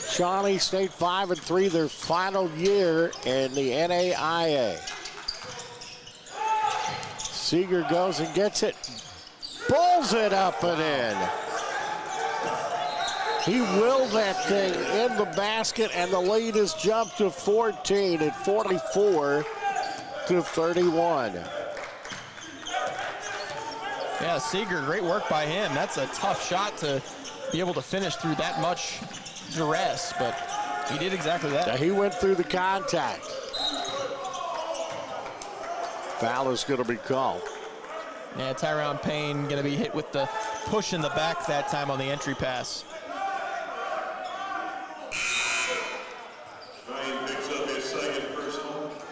Shawnee State 5-3, their final year in the NAIA. Seeger goes and gets it, pulls it up and in. He willed that thing in the basket, and the lead has jumped to 14 at 44-31. Yeah, Seeger, great work by him. That's a tough shot to be able to finish through that much duress, but he did exactly that. Now he went through the contact. Foul is going to be called. Yeah, Tyron Payne going to be hit with the push in the back that time on the entry pass.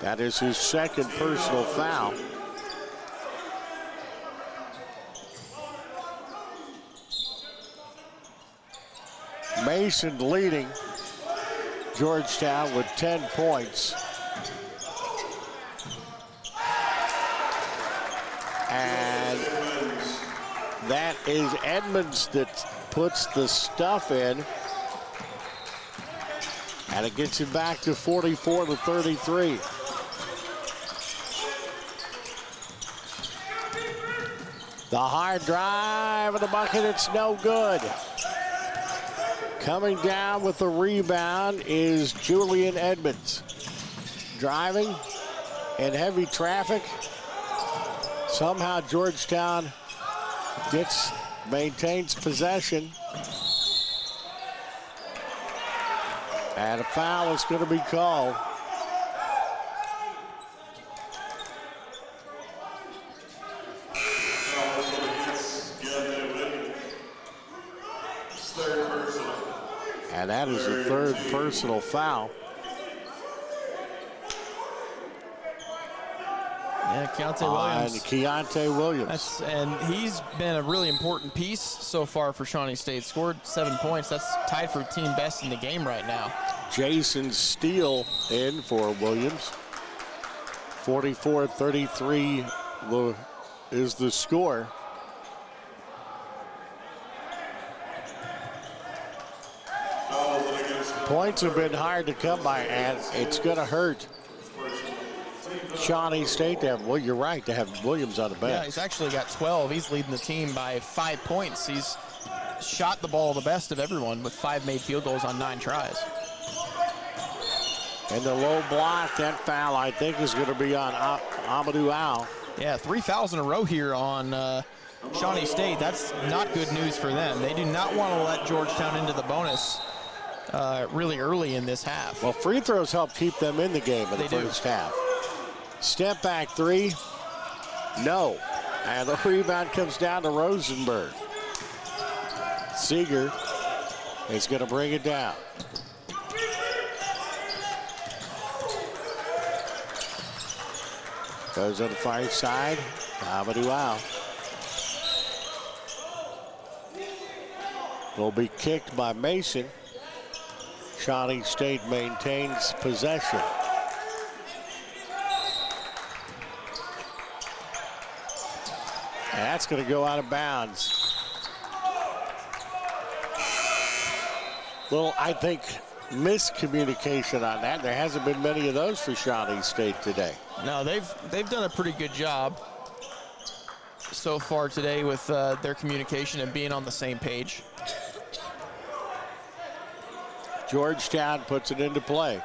That is his second personal foul. Mason leading Georgetown with 10 points. And that is Edmonds that puts the stuff in. And it gets him back to 44-33. The hard drive and the bucket, it's no good. Coming down with the rebound is Julian Edmonds. Driving in heavy traffic. Somehow Georgetown maintains possession. And a foul is going to be called. And that is the third personal foul. Yeah, Keontae Williams. And he's been a really important piece so far for Shawnee State. Scored 7 points. That's tied for team best in the game right now. Jason Steele in for Williams. 44-33 is the score. Points have been hard to come by, and it's going to hurt Shawnee State to have, well, you're right, to have Williams on the bench. Yeah, he's actually got 12. He's leading the team by 5 points. He's shot the ball the best of everyone with 5 made field goals on 9 tries. And the low block, that foul, I think, is going to be on Amadou Al. Yeah, 3 fouls in a row here on Shawnee State. That's not good news for them. They do not want to let Georgetown into the bonus really early in this half. Well, free throws help keep them in the game in the first half. Step back three, no. And the rebound comes down to Rosenberg. Seeger is going to bring it down. Goes on the far side, Amadou Al. Will be kicked by Mason. Shawnee State maintains possession. And that's going to go out of bounds. Well, I think miscommunication on that. There hasn't been many of those for Shawnee State today. No, they've done a pretty good job so far today with their communication and being on the same page. Georgetown puts it into play.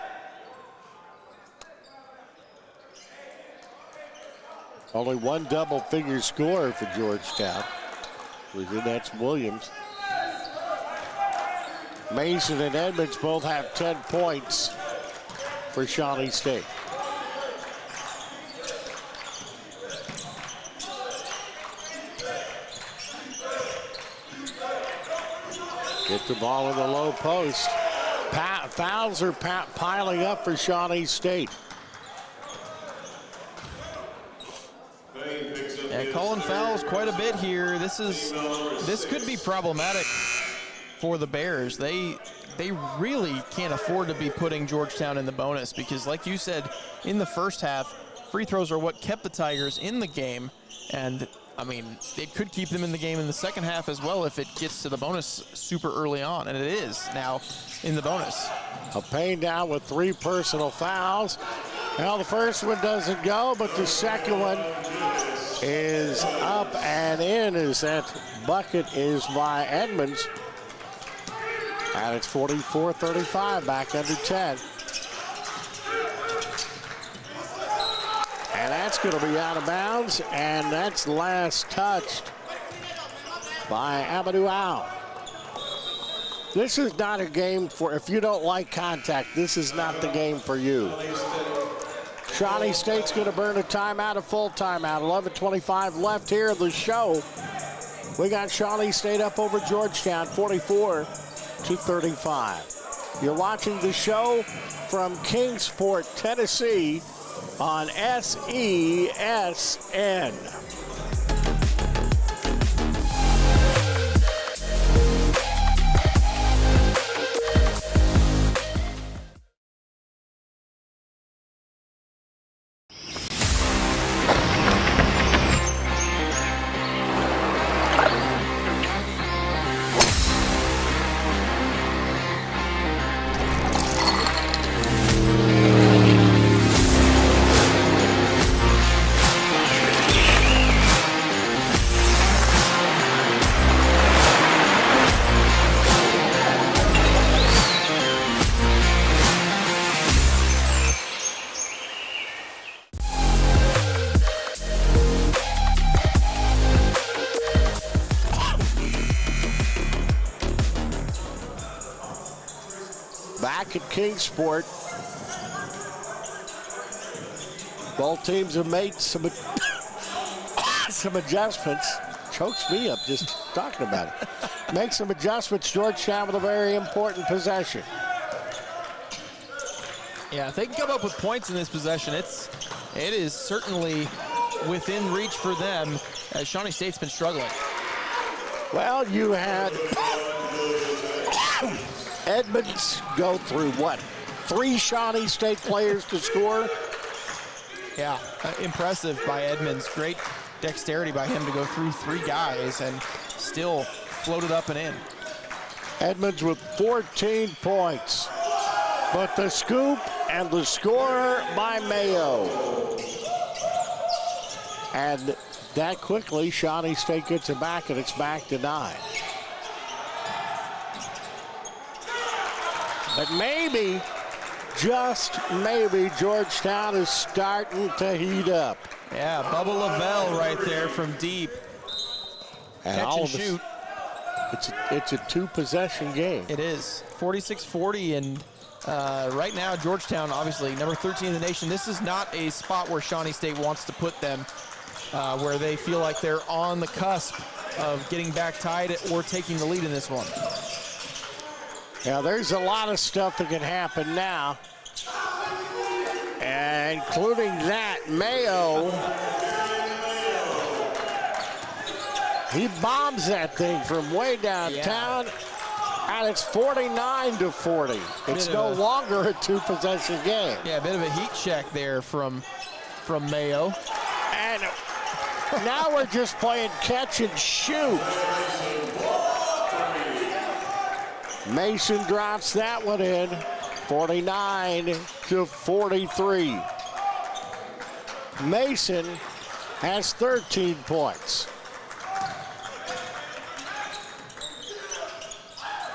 Only one double-figure scorer for Georgetown. That's Williams. Mason and Edmonds both have 10 points for Shawnee State. Get the ball in the low post. Fouls are piling up for Shawnee State. Yeah, calling fouls quite a bit here. This could be problematic for the Bears. They really can't afford to be putting Georgetown in the bonus because, like you said, in the first half, free throws are what kept the Tigers in the game. And, I mean, it could keep them in the game in the second half as well if it gets to the bonus super early on. And it is now in the bonus. Payne down with 3 personal fouls. Well, the first one doesn't go, but the second one is up and in as that bucket is by Edmonds. And it's 44-35, back under 10. And that's going to be out of bounds, and that's last touched by Amadou Al. This is not a game for, if you don't like contact, this is not the game for you. Shawnee State's going to burn a timeout, a full timeout. 11:25 left here in the show. We got Shawnee State up over Georgetown, 44-35. You're watching the show from Kingsport, Tennessee on SESN. Back at Kingsport. Both teams have made some adjustments. Chokes me up just talking about it. Make some adjustments. Georgetown with a very important possession. Yeah, if they can come up with points in this possession, it is certainly within reach for them as Shawnee State's been struggling. Well, you had Edmonds go through, what, 3 Shawnee State players to score? Yeah, impressive by Edmonds. Great dexterity by him to go through 3 guys and still floated up and in. Edmonds with 14 points. But the scoop and the scorer by Mayo. And that quickly, Shawnee State gets it back, and it's back to 9. But maybe, just maybe, Georgetown is starting to heat up. Yeah, Bubba Lavelle right there from deep. And catch all and of shoot. It's a 2-possession game. It is 46-40, and right now Georgetown, obviously number 13 in the nation. This is not a spot where Shawnee State wants to put them, where they feel like they're on the cusp of getting back tied or taking the lead in this one. Yeah, there's a lot of stuff that can happen now, including that Mayo. He bombs that thing from way downtown, and it's 49-40. It's no longer a 2-possession game. Yeah, a bit of a heat check there from Mayo. And now we're just playing catch and shoot. Mason drops that one in, 49-43. Mason has 13 points.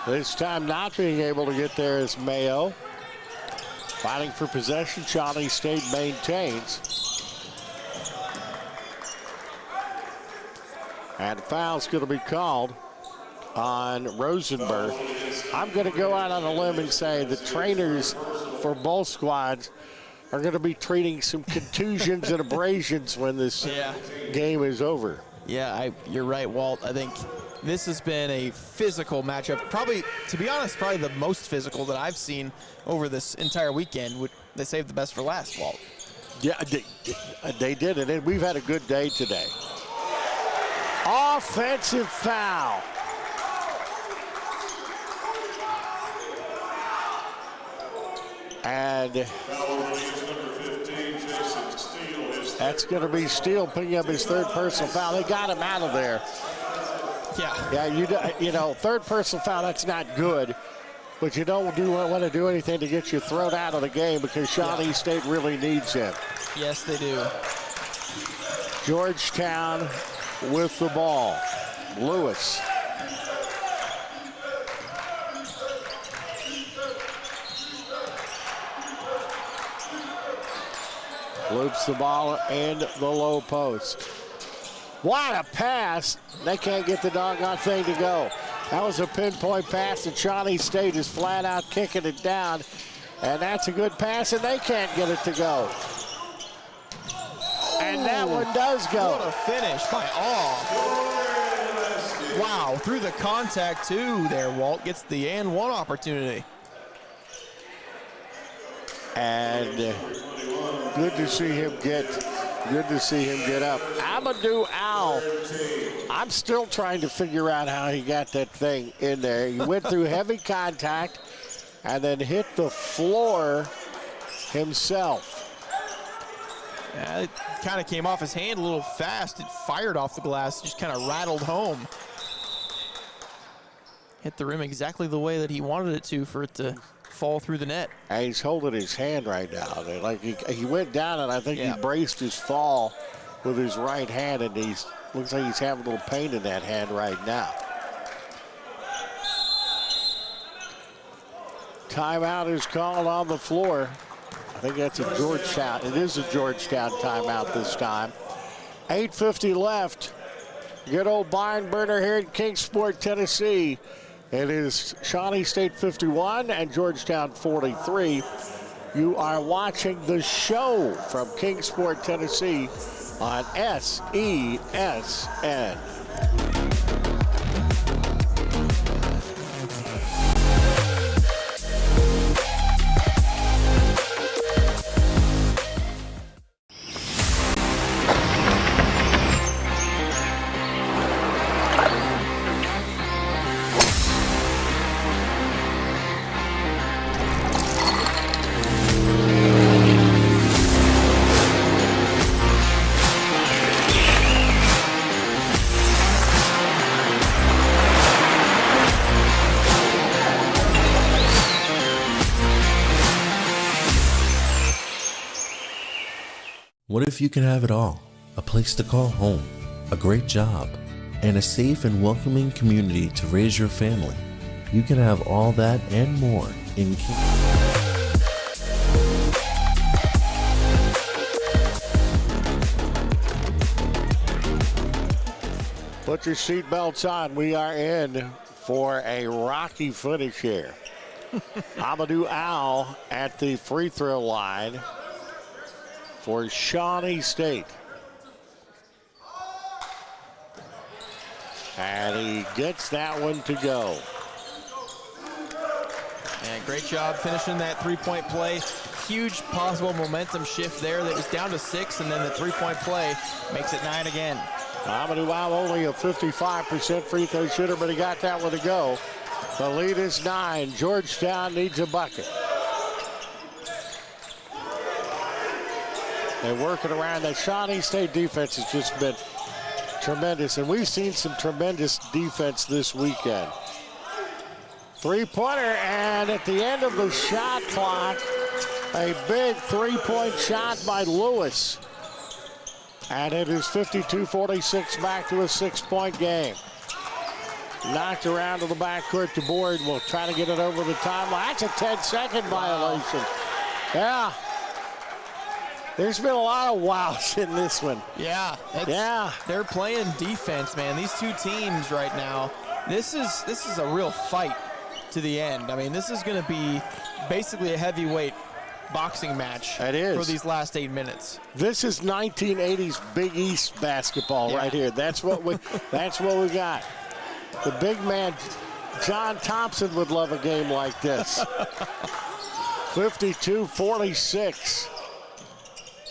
This time not being able to get there is Mayo. Fighting for possession, Shawnee State maintains. And foul's going to be called on Rosenberg. I'm going to go out on a limb and say the trainers for both squads are going to be treating some contusions and abrasions when this game is over. Yeah, you're right, Walt. I think this has been a physical matchup. Probably, to be honest, probably the most physical that I've seen over this entire weekend. They saved the best for last, Walt. Yeah, they did it, and we've had a good day today. Offensive foul. And that's going to be Steele picking up his third personal foul. They got him out of there. Yeah, you know, third personal foul, that's not good. But you don't want to do anything to get you thrown out of the game because Shawnee State really needs him. Yes, they do. Georgetown with the ball. Lewis. Loops the ball in the low post. What a pass. They can't get the doggone thing to go. That was a pinpoint pass, and Shawnee State is flat out kicking it down. And that's a good pass, and they can't get it to go. And that one does go. What a finish by All. Wow, through the contact too there, Walt gets the and one opportunity. And good to see him get up. Amadou Al, I'm still trying to figure out how he got that thing in there. He went through heavy contact and then hit the floor himself. Yeah, it kind of came off his hand a little fast. It fired off the glass, just kind of rattled home. Hit the rim exactly the way that he wanted it to for it to fall through the net. And he's holding his hand right now. Like he went down, and I think he braced his fall with his right hand, and looks like he's having a little pain in that hand right now. Timeout is called on the floor. I think that's a Georgetown. It is a Georgetown timeout this time. 8:50 left. Good old barn burner here in Kingsport, Tennessee. It is Shawnee State 51 and Georgetown 43. You are watching the show from Kingsport, Tennessee on SESN. What if you can have it all? A place to call home, a great job, and a safe and welcoming community to raise your family. You can have all that and more in Put your seatbelts on. We are in for a rocky finish here. Amadou Al at the free throw line for Shawnee State. And he gets that one to go. And great job finishing that three-point play. Huge possible momentum shift there. That was down to 6, and then the three-point play makes it 9 again. Amadou Al only a 55% free throw shooter, but he got that one to go. The lead is 9. Georgetown needs a bucket. They're working around. That Shawnee State defense has just been tremendous, and we've seen some tremendous defense this weekend. Three-pointer, and at the end of the shot clock, a big three-point shot by Lewis. And it is 52-46 back to a 6-point game. Knocked around to the backcourt. The board will try to get it over the timeline. That's a 10-second violation. Yeah. There's been a lot of wows in this one. Yeah. They're playing defense, man. These two teams right now, this is a real fight to the end. I mean, this is going to be basically a heavyweight boxing match for these last 8 minutes. This is 1980s Big East basketball right here. That's what we got. The big man, John Thompson, would love a game like this. 52-46.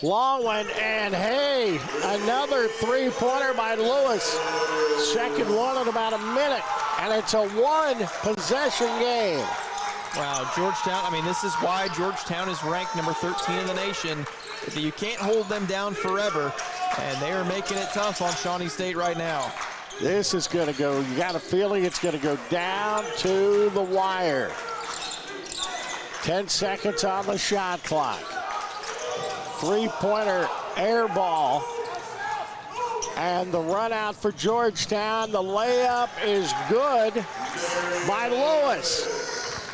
Long one, and hey, another three-pointer by Lewis. Second one in about a minute, and it's a one-possession game. Wow, Georgetown, I mean, this is why Georgetown is ranked number 13 in the nation. You can't hold them down forever, and they are making it tough on Shawnee State right now. This is going to go, you got a feeling it's going to go down to the wire. 10 seconds on the shot clock. Three-pointer air ball. And the run out for Georgetown. The layup is good by Lewis,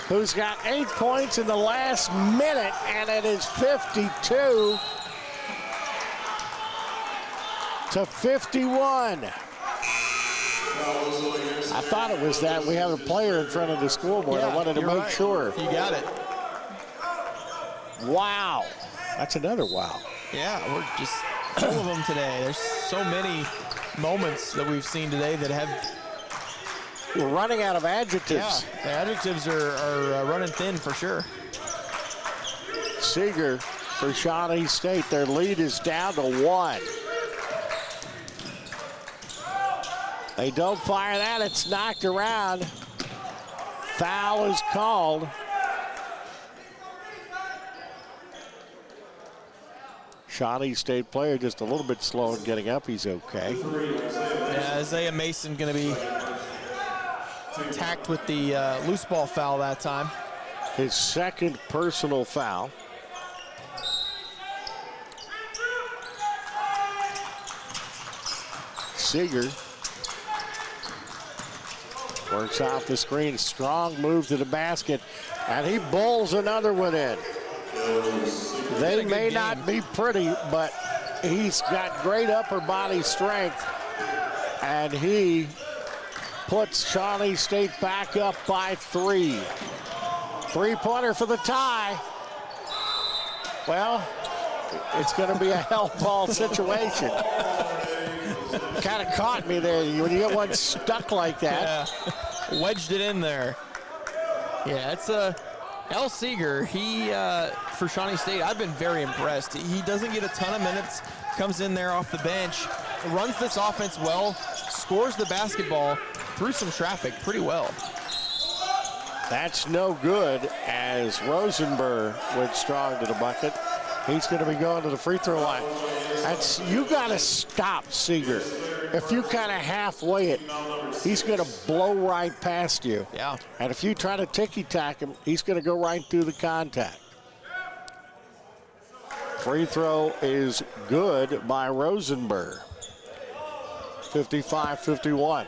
who's got 8 points in the last minute, and it is 52-51. I thought it was that. We have a player in front of the scoreboard. I wanted to make sure. You got it. Wow. That's another wow. Yeah, we're just full of them today. There's so many moments that we've seen today that have... We're running out of adjectives. Yeah, the adjectives are running thin for sure. Seeger for Shawnee State. Their lead is down to 1. They don't fire that. It's knocked around. Foul is called. Shawnee State player just a little bit slow in getting up. He's okay. Yeah, Isaiah Mason going to be tacked with the loose ball foul that time. His second personal foul. Seeger works off the screen. Strong move to the basket, and he bowls another one in. They may not be pretty, but he's got great upper body strength, and he puts Shawnee State back up by 3. Three-pointer for the tie. Well, it's going to be a hell ball situation. Kind of caught me there when you get one stuck like that. Yeah. Wedged it in there. Yeah, it's L. Seeger, he, for Shawnee State, I've been very impressed. He doesn't get a ton of minutes, comes in there off the bench, runs this offense well, scores the basketball through some traffic pretty well. That's no good as Rosenberg went strong to the bucket. He's going to be going to the free throw line. You got to stop Seeger. If you kind of halfway it, he's going to blow right past you. Yeah. And if you try to ticky-tack him, he's going to go right through the contact. Free throw is good by Rosenberg. 55-51.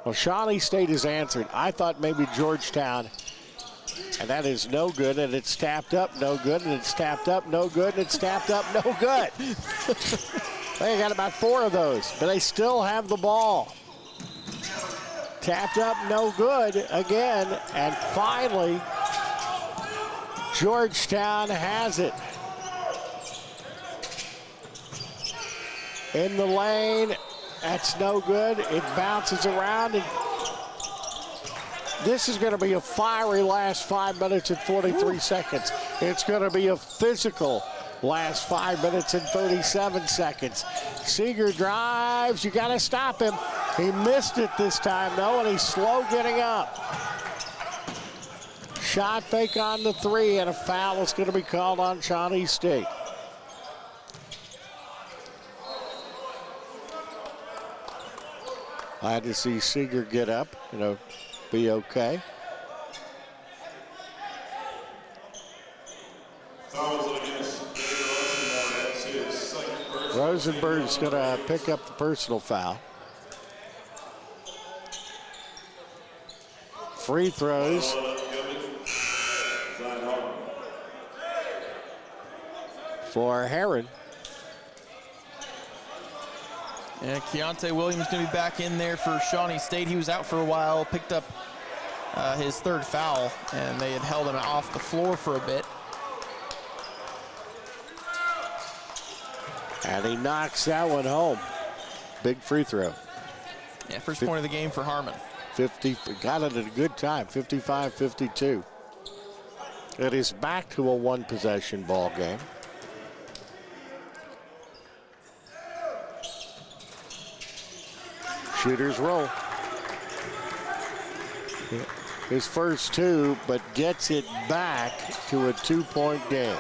Well, Shawnee State has answered. I thought maybe Georgetown, and that is no good, and it's tapped up, no good, and it's tapped up, no good, and it's tapped up, no good. They got about 4 of those, but they still have the ball. Tapped up, no good again, and finally, Georgetown has it. In the lane, that's no good. It bounces around, and this is going to be a fiery last 5 minutes and 43 seconds. It's going to be a physical last 5 minutes and 37 seconds. Seeger drives. You got to stop him. He missed it this time, though, and he's slow getting up. Shot fake on the 3, and a foul is going to be called on Shawnee State. I had to see Seeger get up, be okay. Rosenberg's going to pick up the personal foul. Free throws. For Heron. And Keontae Williams going to be back in there for Shawnee State. He was out for a while, picked up his third foul, and they had held him off the floor for a bit. And he knocks that one home. Big free throw. Yeah, first point of the game for Harmon. 50, got it at a good time, 55-52. It is back to a one-possession ball game. Shooters roll. His first two, but gets it back to a two-point game.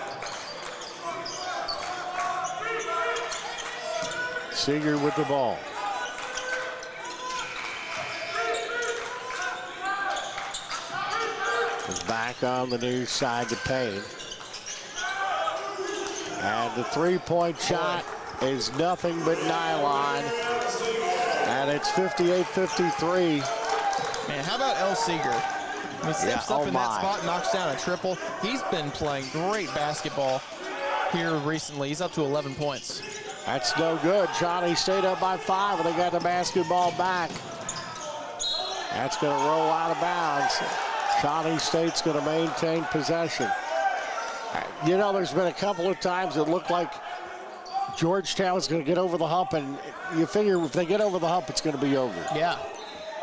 Seeger with the ball. Back on the near side to Payne. And the three-point shot is nothing but nylon. And it's 58-53. Man, how about El Seeger? He steps up in that spot, knocks down a triple. He's been playing great basketball here recently. He's up to 11 points. That's no good. Shawnee State up by 5, and they got the basketball back. That's going to roll out of bounds. Shawnee State's going to maintain possession. You know, there's been a couple of times it looked like Georgetown's going to get over the hump, and you figure if they get over the hump, it's going to be over. Yeah,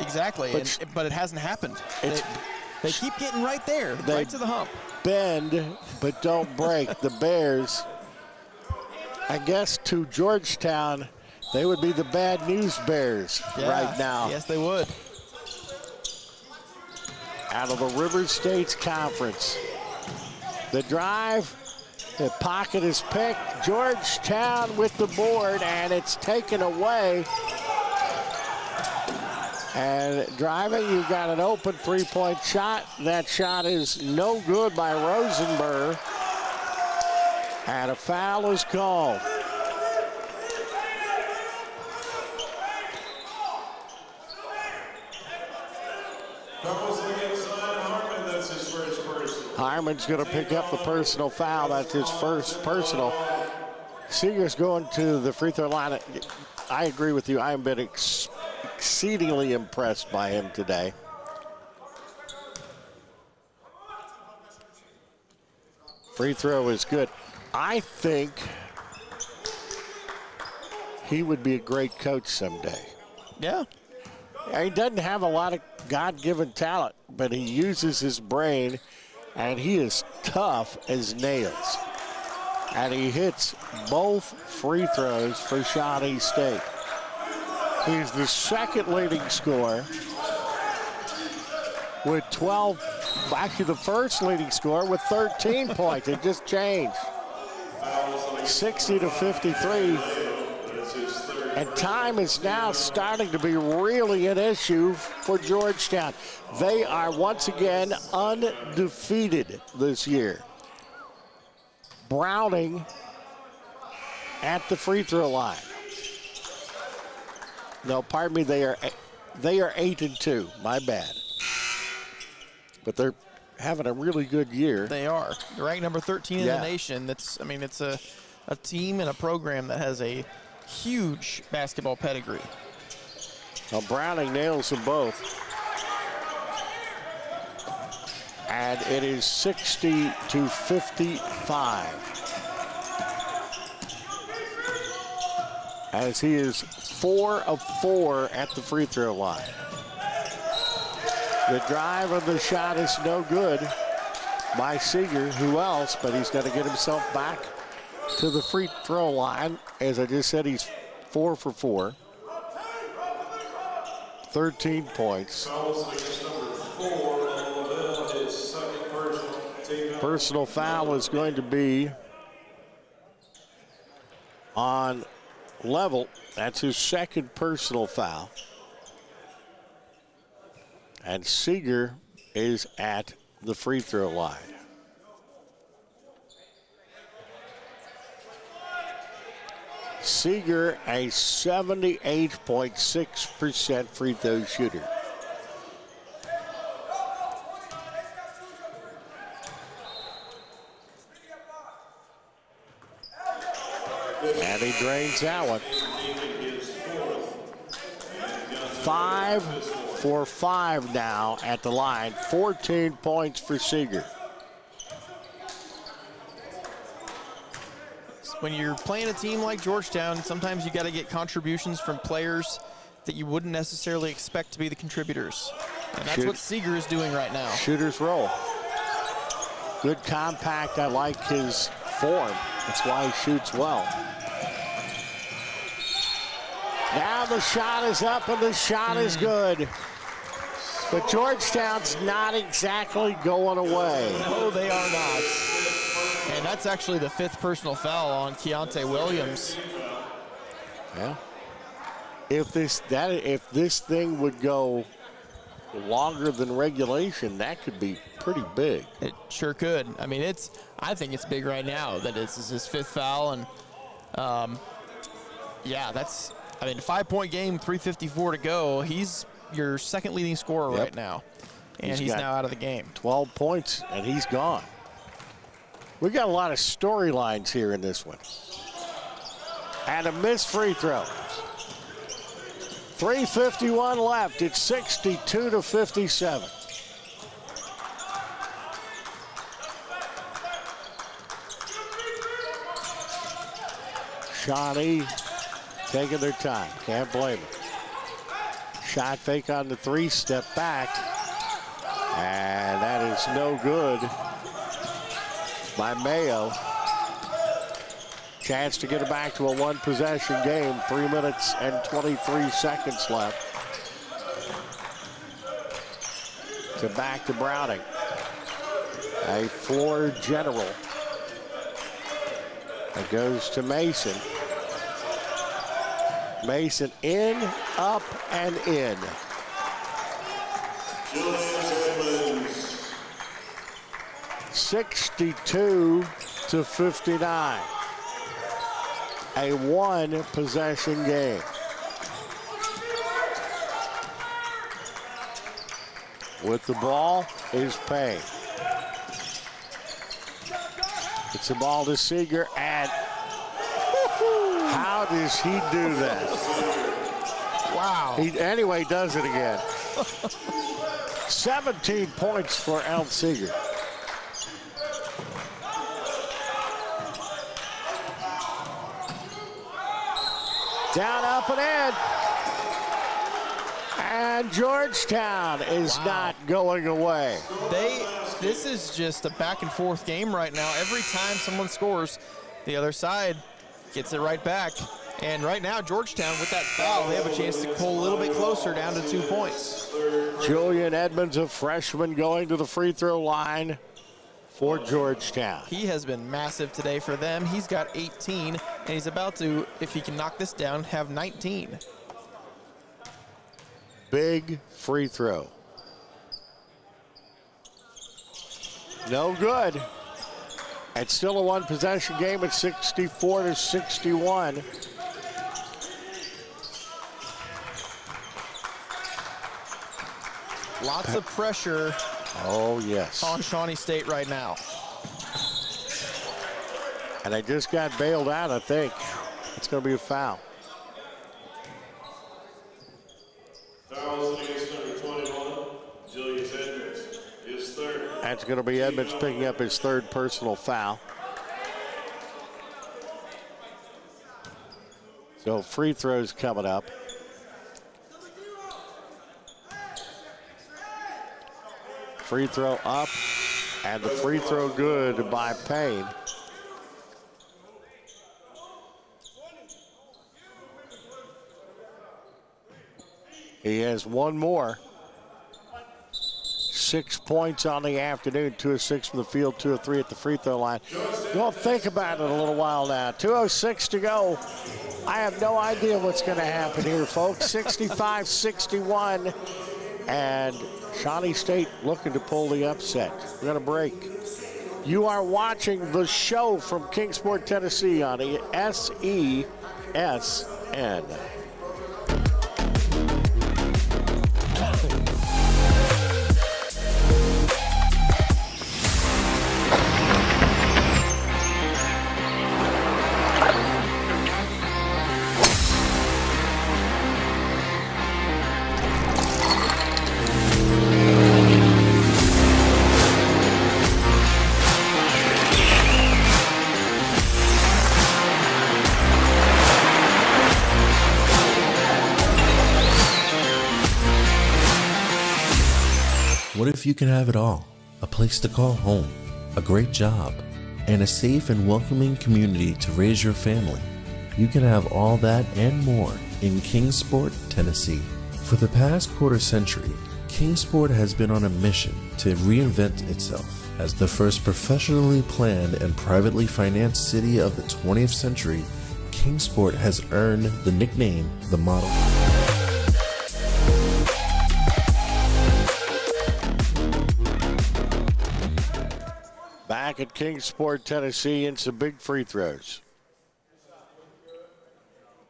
exactly. But it hasn't happened. They keep getting right there, right to the hump. Bend, but don't break. The Bears, I guess to Georgetown, they would be the bad news Bears right now. Yes, they would. Out of the River States Conference. The drive, the pocket is picked. Georgetown with the board, and it's taken away. And driving, you've got an open three-point shot. That shot is no good by Rosenberg. And a foul is called. Harmon's going to pick up the personal foul. That's his first personal. Seeger's going to the free throw line. I agree with you. I have been exceedingly impressed by him today. Free throw is good. I think he would be a great coach someday. Yeah. He doesn't have a lot of God-given talent, but he uses his brain, and he is tough as nails. And he hits both free throws for Shawnee State. He's the second leading scorer with 12, actually the first leading scorer with 13 points. It just changed. 60-53. And time is now starting to be really an issue for Georgetown. They are once again undefeated this year. Browning at the free throw line. No, pardon me, they are 8-2. My bad. But they're having a really good year. They are. They're ranked number 13 in the nation. It's a team and a program that has a huge basketball pedigree. Well, Browning nails them both. And it is 60-55. As he is 4 of 4 at the free throw line. The drive of the shot is no good by Seeger. Who else? But he's got to get himself back to the free throw line. As I just said, he's 4 for 4. 13 points. Personal foul is going to be on Level. That's his second personal foul. And Seeger is at the free throw line. Seeger, a 78.6% free throw shooter. drains that one. 5 for 5 now at the line. 14 points for Seeger. When you're playing a team like Georgetown, sometimes you got to get contributions from players that you wouldn't necessarily expect to be the contributors. And that's what Seeger is doing right now. Shooter's roll. Good compact. I like his form. That's why he shoots well. Now the shot is up and the shot is good. But Georgetown's not exactly going away. No, they are not. And that's actually the 5th personal foul on Keontae Williams. Yeah. If this thing would go longer than regulation, that could be pretty big. It sure could. I mean, I think it's big right now that this is his 5th foul, and yeah, that's, I mean, 5-point game, 3:54 to go. He's your 2nd leading scorer right now, and he's now out of the game. 12 points, and he's gone. We got a lot of storylines here in this one. And a missed free throw. 3:51 left. It's 62 to 57. Shawnee taking their time. Can't blame it. Shot fake on the 3, step back. And that is no good by Mayo. Chance to get it back to a 1-possession game. 3 minutes and 23 seconds left. Back to Browning. A floor general. It goes to Mason. Mason in, up, and in. Julius 62 to 59. A 1-possession game. With the ball is Payne. It's the ball to Seeger, and how does he do that? Wow. He anyway does it again. 17 points for El Seeger. Down, up, and in. And Georgetown is not going away. This is just a back and forth game right now. Every time someone scores, the other side gets it right back. And right now, Georgetown, with that foul, they have a chance to pull a little bit closer down to 2 points. Julian Edmonds, a freshman, going to the free throw line for Georgetown. He has been massive today for them. He's got 18, and he's about to, if he can knock this down, have 19. Big free throw. No good. It's still a 1-possession game at 64 to 61. Lots of pressure. Oh, yes. On Shawnee State right now. And they just got bailed out, I think. It's going to be a foul. Fouls against number 21, Julius Edmonds, his 3rd. That's going to be Edmonds picking up his 3rd personal foul. So free throws coming up. Free throw up, and the free throw good by Payne. He has one more. 6 points on the afternoon, 2 of 6 from the field, 2 of 3 at the free throw line. Don't think about it a little while now. 2:06 to go. I have no idea what's going to happen here, folks. 65-61, and Shawnee State looking to pull the upset. We're going to break. You are watching the show from Kingsport, Tennessee on SESN. What if you can have it all? A place to call home, a great job, and a safe and welcoming community to raise your family. You can have all that and more in Kingsport, Tennessee. For the past quarter century, Kingsport has been on a mission to reinvent itself as the first professionally planned and privately financed city of the 20th century. Kingsport has earned the nickname the model. Back at Kingsport, Tennessee, and some big free throws.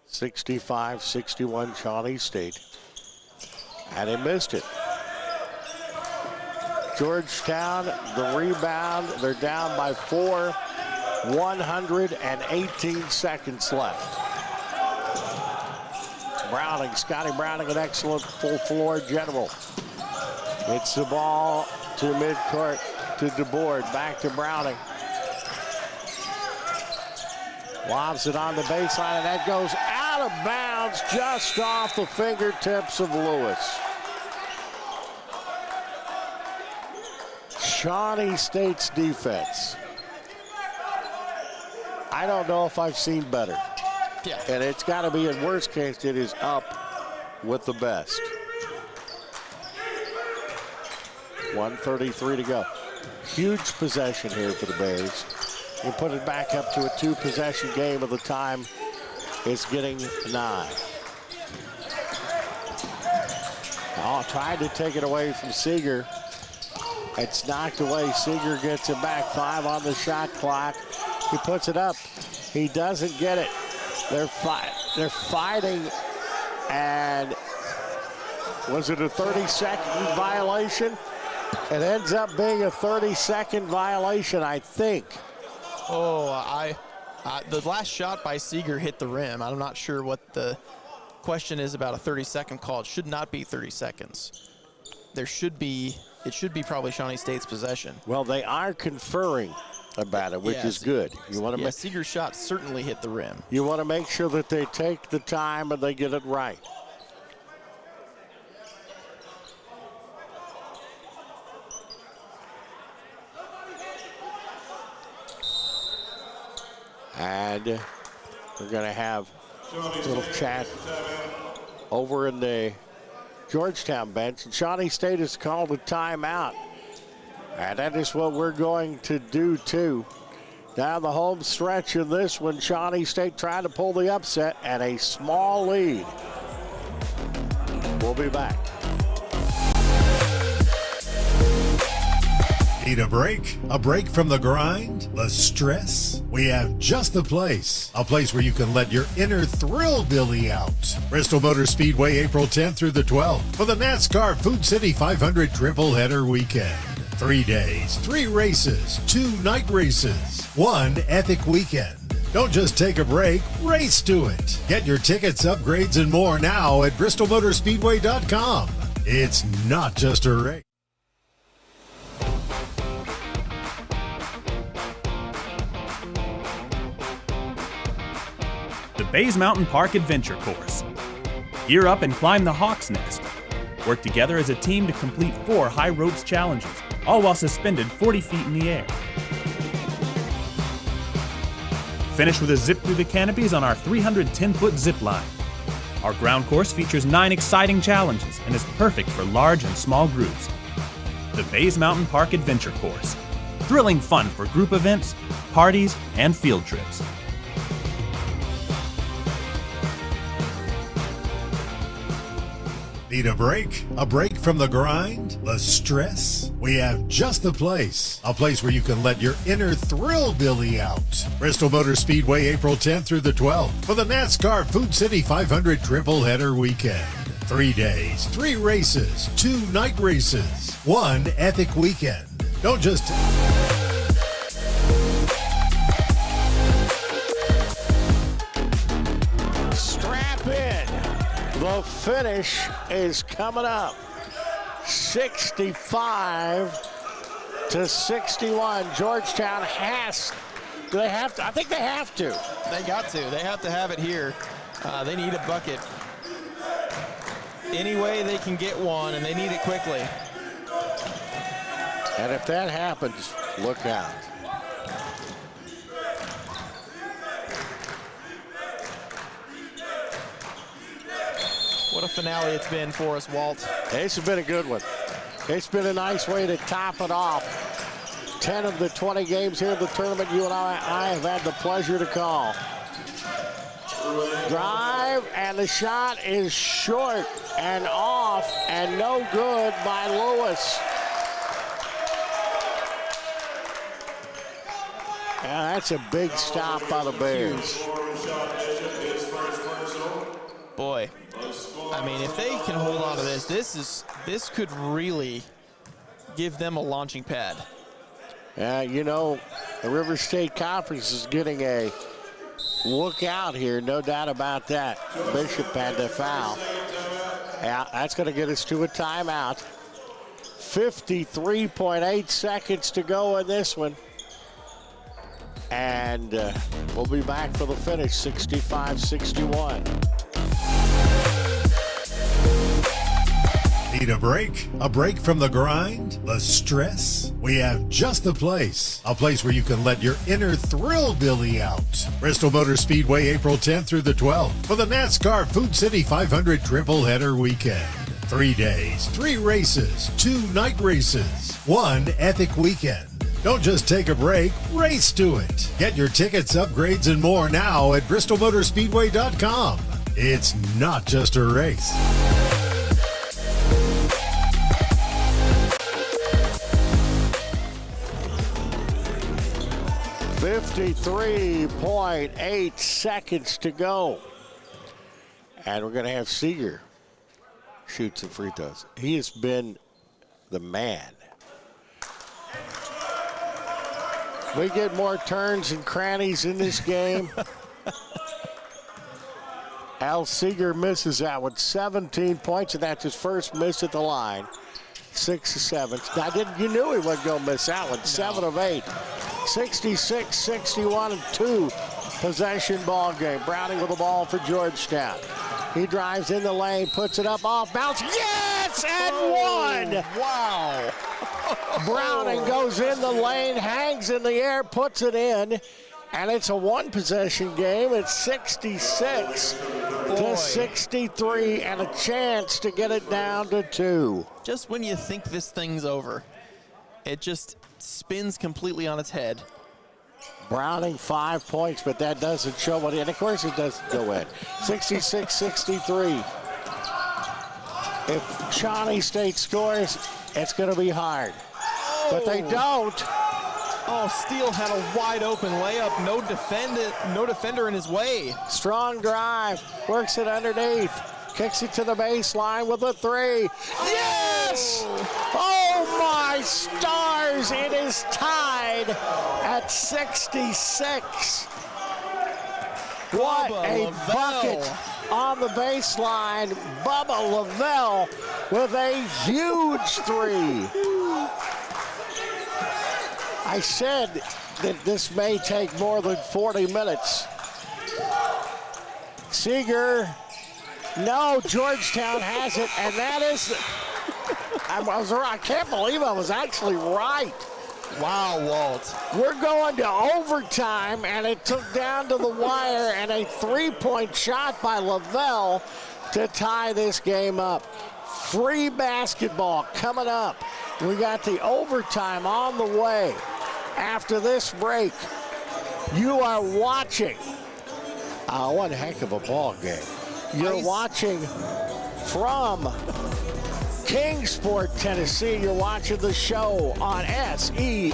65-61 Shawnee State. And he missed it. Georgetown, the rebound. They're down by 4. 118 seconds left. Scotty Browning, an excellent full floor general. It's the ball to midcourt to DeBoard. Back to Browning. Lobs it on the baseline, and that goes out of bounds just off the fingertips of Lewis. Shawnee State's defense. I don't know if I've seen better. Yeah. And it's got to be, in worst case, it is up with the best. 1:33 to go. Huge possession here for the Bears. We put it back up to a 2-possession game of the time. It's getting 9. Oh, tried to take it away from Seeger. It's knocked away. Seeger gets it back. 5 on the shot clock. He puts it up. He doesn't get it. They're fighting, and was it a 30-second violation? It ends up being a 30-second violation, I think. Oh, the last shot by Seeger hit the rim. I'm not sure what the question is about a 30-second call. It should not be 30 seconds. It should be probably Shawnee State's possession. Well, they are conferring about it, which is good. You want to Seeger's shot certainly hit the rim. You want to make sure that they take the time and they get it right. And we're going to have a little chat over in the Georgetown bench. And Shawnee State has called a timeout. And that is what we're going to do, too. Down the home stretch in this one, Shawnee State trying to pull the upset and a small lead. We'll be back. Need a break? A break from the grind? The stress? We have just the place. A place where you can let your inner thrill-billy out. Bristol Motor Speedway, April 10th through the 12th for the NASCAR Food City 500 Triple Header Weekend. 3 days, 3 races, 2 night races, 1 epic weekend. Don't just take a break, race to it. Get your tickets, upgrades, and more now at bristolmotorspeedway.com. It's not just a race. The Bays Mountain Park Adventure Course. Gear up and climb the Hawk's Nest. Work together as a team to complete 4 high ropes challenges, all while suspended 40 feet in the air. Finish with a zip through the canopies on our 310-foot zip line. Our ground course features 9 exciting challenges and is perfect for large and small groups. The Bays Mountain Park Adventure Course. Thrilling fun for group events, parties, and field trips. Need a break? A break from the grind? The stress? We have just the place. A place where you can let your inner thrill-billy out. Bristol Motor Speedway, April 10th through the 12th for the NASCAR Food City 500 Triple Header Weekend. 3 days, 3 races, 2 night races, 1 epic weekend. Don't just... Strap in. The finish is coming up. 65-61. Georgetown has. Do they have to? I think they have to. They got to. They have to have it here. They need a bucket. Any way they can get one, and they need it quickly. And if that happens, look out. What a finale it's been for us, Walt. This has been a good one. It's been a nice way to top it off. 10 of the 20 games here in the tournament you and I have had the pleasure to call. Drive, and the shot is short and off and no good by Lewis. Yeah, that's a big stop by the Bears. Boy, I mean, if they can hold on to this could really give them a launching pad. You know, the River State Conference is getting a look out here, no doubt about that. Bishop had the foul. Yeah, that's going to get us to a timeout. 53.8 seconds to go in this one. And we'll be back for the finish, 65-61. Need a break? A break from the grind? The stress? We have just the place. A place where you can let your inner thrill-billy out. Bristol Motor Speedway, April 10th through the 12th for the NASCAR Food City 500 Triple-Header Weekend. 3 days, 3 races, 2 night races, 1 epic weekend. Don't just take a break, race to it. Get your tickets, upgrades, and more now at bristolmotorspeedway.com. It's not just a race. 53.8 seconds to go. And we're going to have Seeger shoot some free throws. He has been the man. We get more turns and crannies in this game. Al Seeger misses that with 17 points, and that's his first miss at the line. 6 of 7. You knew he wasn't going to miss that one. 7 of 8. 66, 61, and 2 possession ball game. Browning with the ball for Georgetown. He drives in the lane, puts it up off bounce. Yes, and 1. Wow. Browning goes in the lane, hangs in the air, puts it in, and it's a 1 possession game. It's 66 to 63, and a chance to get it down to 2. Just when you think this thing's over, it just spins completely on its head. Browning 5 points, but that doesn't show what, and of course it doesn't go in. 66-63. If Shawnee State scores, it's going to be hard. But they don't. Oh, Steele had a wide open layup. No defender in his way. Strong drive. Works it underneath. Kicks it to the baseline with a 3. Yes! Oh, my stars. It is tied at 66. What a bucket on the baseline. Bubba Lavelle with a huge 3. I said that this may take more than 40 minutes. Seeger, no, Georgetown has it, and that is, I can't believe I was actually right. Wow, Walt. We're going to overtime, and it took down to the wire, and a 3-point shot by Lavelle to tie this game up. Free basketball coming up. We got the overtime on the way. After this break, you are watching one heck of a ball game. You're watching from Kingsport, Tennessee. You're watching the show on SESN.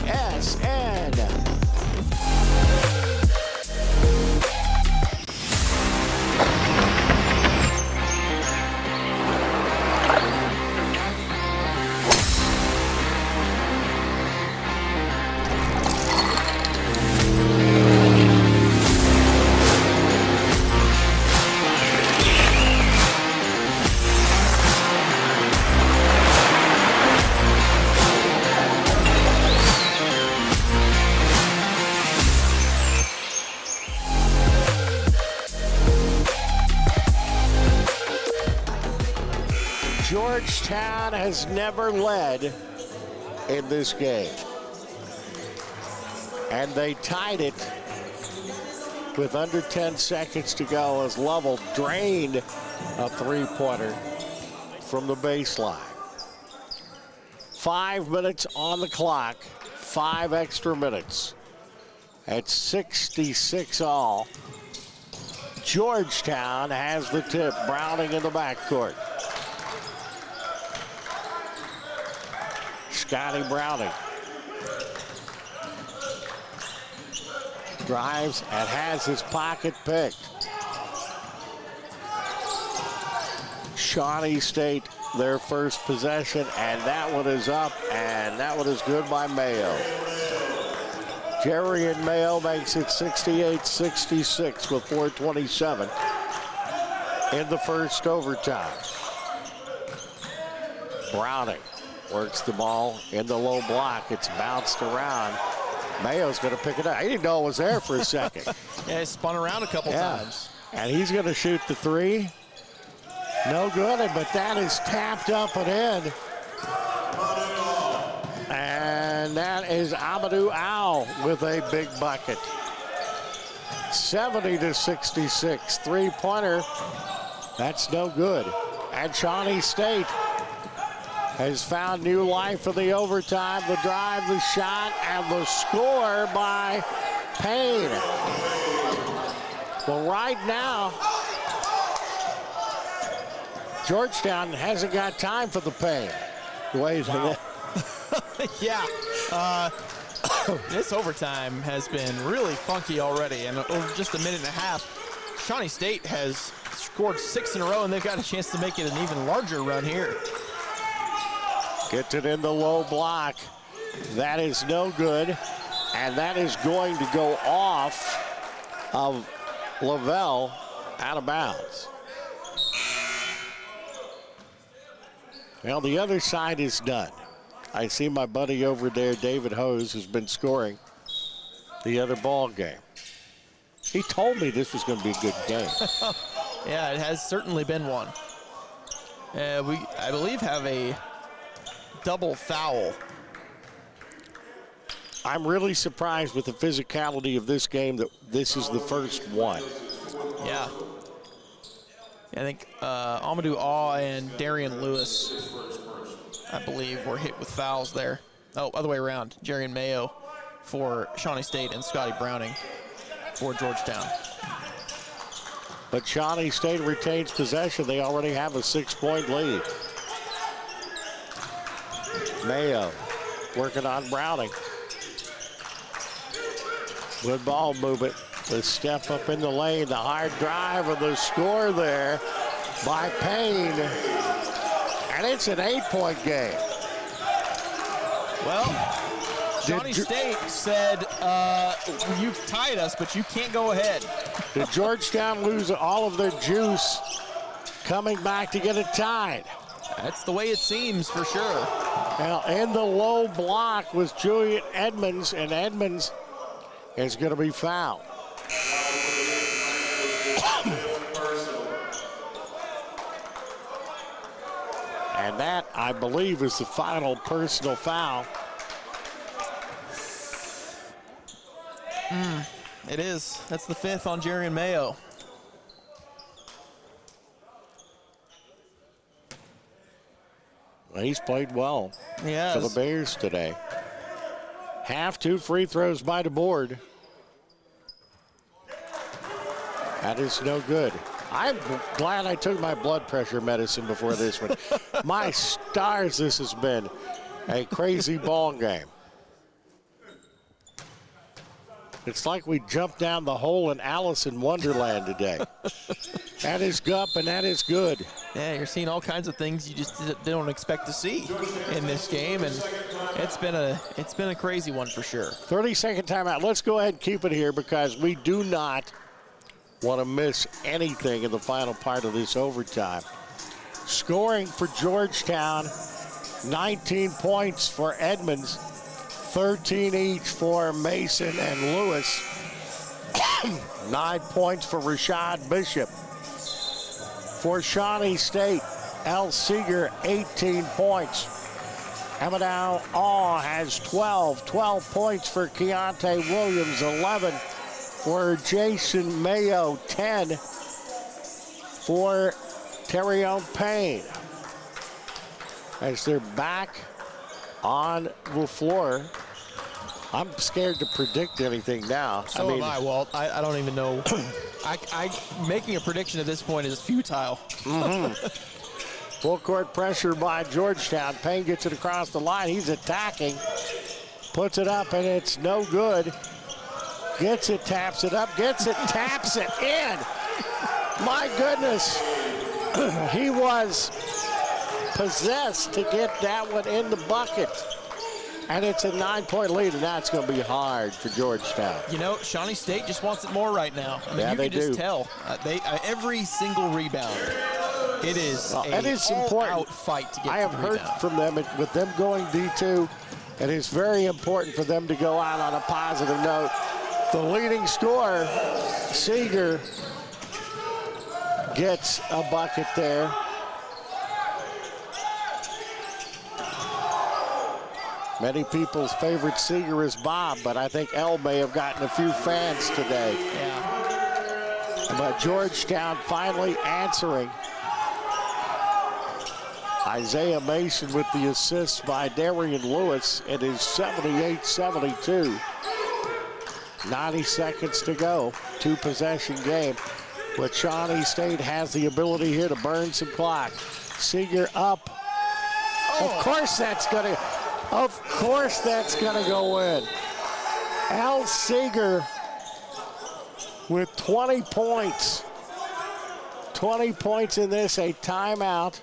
Georgetown has never led in this game. And they tied it with under 10 seconds to go as Lovell drained a three-pointer from the baseline. 5 minutes on the clock, 5 extra minutes. At 66 all, Georgetown has the tip. Browning in the backcourt. Scotty Browning drives and has his pocket picked. Shawnee State, their first possession, and that one is up, and that one is good by Mayo. Jerry and Mayo makes it 68-66 with 4:27 in the first overtime. Browning works the ball in the low block. It's bounced around. Mayo's going to pick it up. He didn't know it was there for a second. Yeah, he spun around a couple times. And he's going to shoot the three. No good, but that is tapped up and in. And that is Amadou Al with a big bucket. 70-66, three-pointer. That's no good. And Shawnee State has found new life in the overtime. The drive, the shot, and the score by Payne. Well, right now, Georgetown hasn't got time for the Payne. Wait a minute. Yeah. This overtime has been really funky already, and over just a minute and a half, Shawnee State has scored 6 in a row, and they've got a chance to make it an even larger run here. Gets it in the low block. That is no good, and that is going to go off of Lavelle out of bounds. Well, the other side is done. I see my buddy over there, David Hose, has been scoring the other ball game. He told me this was going to be a good game. Yeah, it has certainly been one. We, I believe, have a double foul. I'm really surprised with the physicality of this game that this is the first one. Yeah. I think Amadou Aw and Darian Lewis, I believe, were hit with fouls there. Oh, other way around. Jerry and Mayo for Shawnee State and Scotty Browning for Georgetown. But Shawnee State retains possession. They already have a 6-point lead. Mayo working on Browning. Good ball movement. The step up in the lane, the hard drive, and the score there by Payne. And it's an 8-point game. Well, Shawnee State said, you tied us, but you can't go ahead. Did Georgetown lose all of their juice coming back to get it tied? That's the way it seems, for sure. Now, in the low block was Julian Edmonds, and Edmonds is going to be fouled. And that, I believe, is the final personal foul. It is. That's the 5th on Jerry and Mayo. Well, he's played well for the Bears today. Half 2 free throws by the board. That is no good. I'm glad I took my blood pressure medicine before this one. My stars, this has been a crazy ball game. It's like we jumped down the hole in Alice in Wonderland today. That is gup and that is good. Yeah, you're seeing all kinds of things you just don't expect to see in this game, and it's been a crazy one for sure. 30-second timeout. Let's go ahead and keep it here because we do not want to miss anything in the final part of this overtime. Scoring for Georgetown, 19 points for Edmonds, 13 each for Mason and Lewis, 9 points for Rashad Bishop. For Shawnee State, Al Seeger, 18 points. Amadou All has 12 points for Keontae Williams, 11 for Jason Mayo, 10 for Terrion Payne. As they're back on the floor, I'm scared to predict anything now. So am I, Walt. I don't even know. Making a prediction at this point is futile. Full court pressure by Georgetown. Payne gets it across the line. He's attacking. Puts it up, and it's no good. Gets it, taps it up, gets it, taps it in. My goodness. He was possessed to get that one in the bucket. And it's a 9-point lead, and that's going to be hard for Georgetown. You know, Shawnee State just wants it more right now. I mean, yeah, you they can just do. tell. Every single rebound, it is an all-out fight to get I have heard from them, with them going D2, it is very important for them to go out on a positive note. The leading scorer, Seeger, gets a bucket there. Many people's favorite Seeger is Bob, but I think El may have gotten a few fans today. Yeah. But Georgetown finally answering. Isaiah Mason with the assist by Darian Lewis. It is 78-72. 90 seconds to go. 2-possession game. But Shawnee State has the ability here to burn some clock. Seeger up. Of course that's going to go in. Al Seeger with 20 points. 20 points in this, a timeout.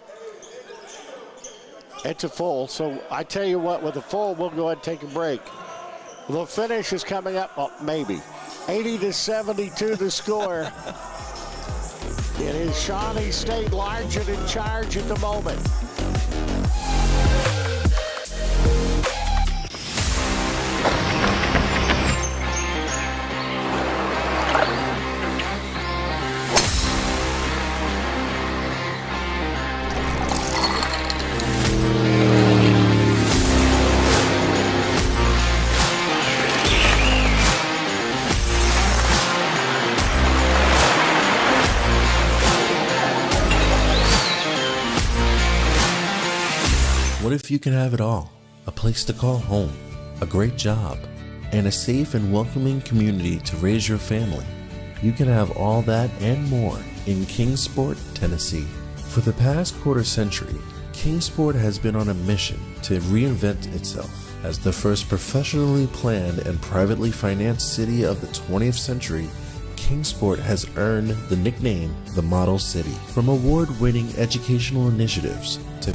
It's a full, so I tell you what, with a full, we'll go ahead and take a break. The finish is coming up, maybe. 80-72 the score. It is Shawnee State large and in charge at the moment. What if you can have it all? A place to call home, a great job, and a safe and welcoming community to raise your family. You can have all that and more in Kingsport, Tennessee. For the past quarter century, Kingsport has been on a mission to reinvent itself as the first professionally planned and privately financed city of the 20th century. Kingsport has earned the nickname the Model City. From award-winning educational initiatives to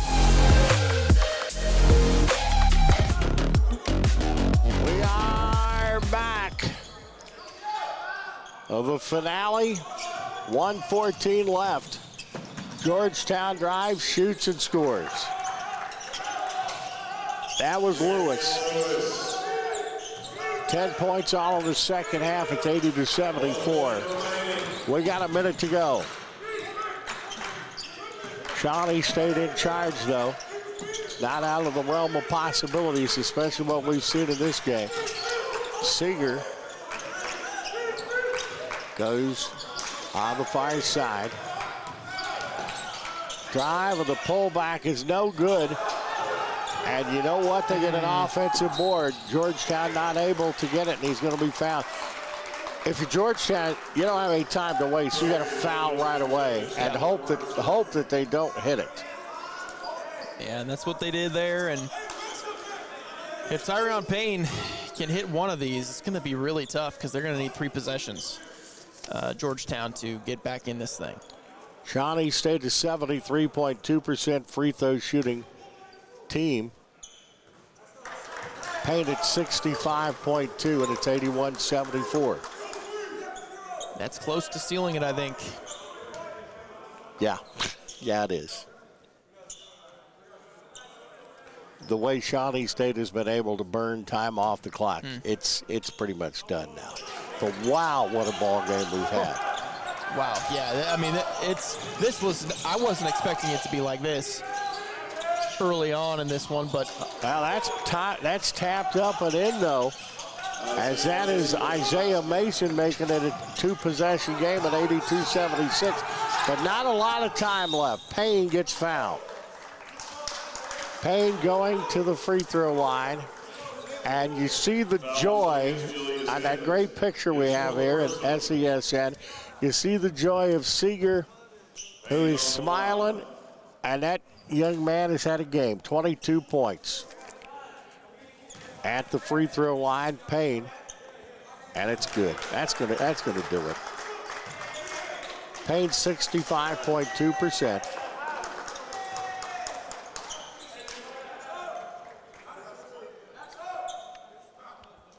of a finale, 1:14 left. Georgetown drives, shoots, and scores. That was Lewis. 10 points all in the second half. It's 80-74. We got a minute to go. Shawnee State in charge, though. Not out of the realm of possibilities, especially what we've seen in this game. Seeger goes on the far side. Drive of the pullback is no good. And you know what? They get an offensive board. Georgetown not able to get it, and he's going to be fouled. If you're Georgetown, you don't have any time to waste. You got to foul right away and hope that they don't hit it. Yeah, and that's what they did there. And if Terrion Payne can hit one of these, it's going to be really tough because they're going to need 3 possessions. Georgetown to get back in this thing. Shawnee State is 73.2% free throw shooting team. Payne at 65.2, and it's 81-74. That's close to sealing it, I think. Yeah, it is. The way Shawnee State has been able to burn time off the clock, it's pretty much done now. But wow, what a ball game we've had. Wow, yeah, I mean, I wasn't expecting it to be like this. early on in this one, but well, that's tapped up and in though, as that is Isaiah Mason making it a 2-possession game at 82-76, but not a lot of time left. Payne gets fouled. Payne going to the free throw line, and you see the joy on that great picture we have here at SESN. You see the joy of Seeger, who is smiling, and that young man has had a game, 22 points. At the free throw line, Payne, and it's good. That's gonna do it. Payne 65.2%.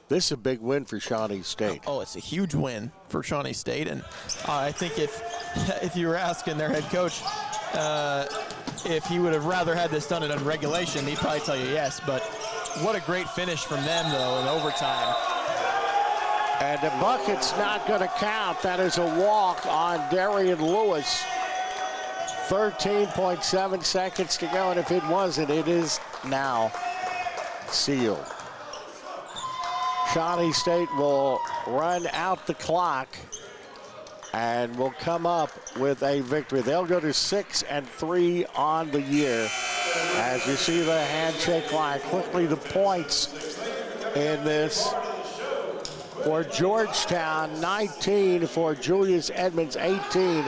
This is a big win for Shawnee State. Oh, it's a huge win for Shawnee State, and I think if you were asking their head coach if he would have rather had this done in regulation, he'd probably tell you yes, but what a great finish from them, though, in overtime. And the bucket's not going to count. That is a walk on Darian Lewis. 13.7 seconds to go, and if it wasn't, it is now sealed. Shawnee State will run out the clock and will come up with a victory. They'll go to 6-3 on the year. As you see the handshake line, quickly the points in this for Georgetown, 19 for Julius Edmonds, 18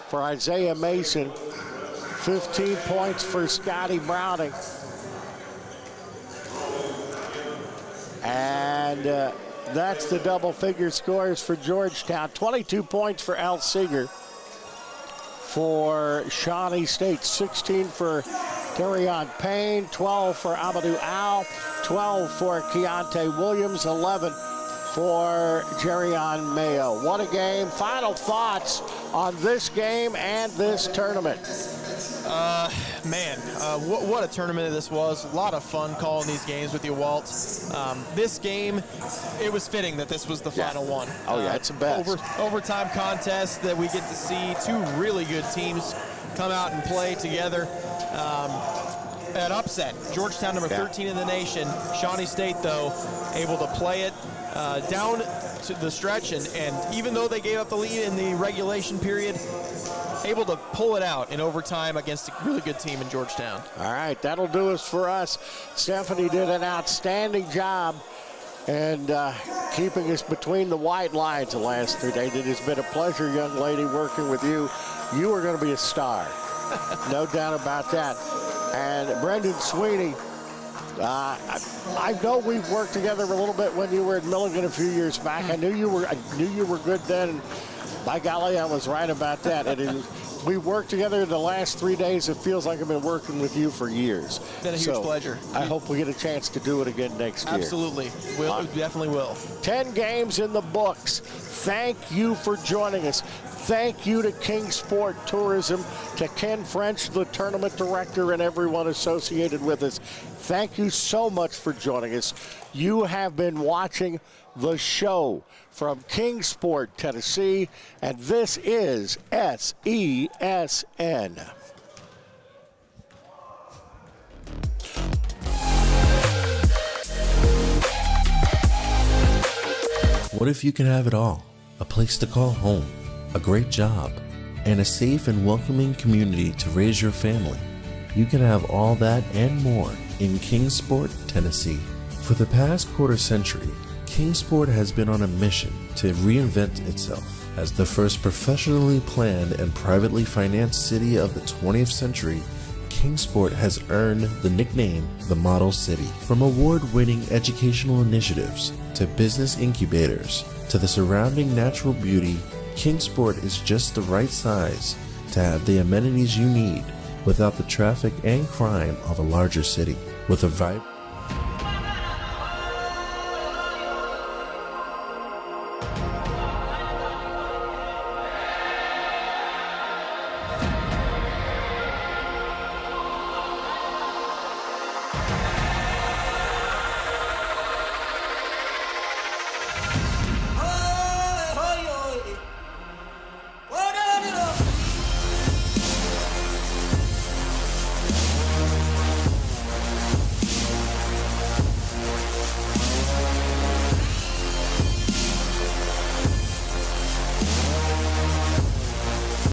for Isaiah Mason, 15 points for Scotty Browning. And that's the double-figure scores for Georgetown. 22 points for Al Seeger. For Shawnee State, 16 for Darion Payne, 12 for Amadou Al, 12 for Keontae Williams, 11 for Jerion Mayo. What a game. Final thoughts on this game and this tournament. Man, what a tournament this was. A lot of fun calling these games with you, Walt. This game, it was fitting that this was the final one. Oh, yeah, it's the best. Overtime contest that we get to see two really good teams come out and play together. An upset. Georgetown, number 13 in the nation. Shawnee State, though, able to play it down to the stretch, and even though they gave up the lead in the regulation period, able to pull it out in overtime against a really good team in Georgetown. All right, that'll do us for us. Stephanie did an outstanding job and keeping us between the white lines the last 3 days. It has been a pleasure, young lady, working with you. You are going to be a star. No doubt about that. And Brendan Sweeney, I know we've worked together a little bit when you were at Milligan a few years back. I knew you were good then. By golly, I was right about that. We worked together the last 3 days. It feels like I've been working with you for years. It's been a huge pleasure. I hope we get a chance to do it again next year. Absolutely. We definitely will. 10 games in the books. Thank you for joining us. Thank you to Kingsport Tourism, to Ken French, the tournament director, and everyone associated with us. Thank you so much for joining us. You have been watching the show from Kingsport, Tennessee, and this is SESN. What if you can have it all? A place to call home, a great job, and a safe and welcoming community to raise your family. You can have all that and more in Kingsport, Tennessee. For the past quarter century, Kingsport has been on a mission to reinvent itself as the first professionally planned and privately financed city of the 20th century. Kingsport has earned the nickname the Model City. From award-winning educational initiatives to business incubators to the surrounding natural beauty, Kingsport is just the right size to have the amenities you need without the traffic and crime of a larger city. With a vibrant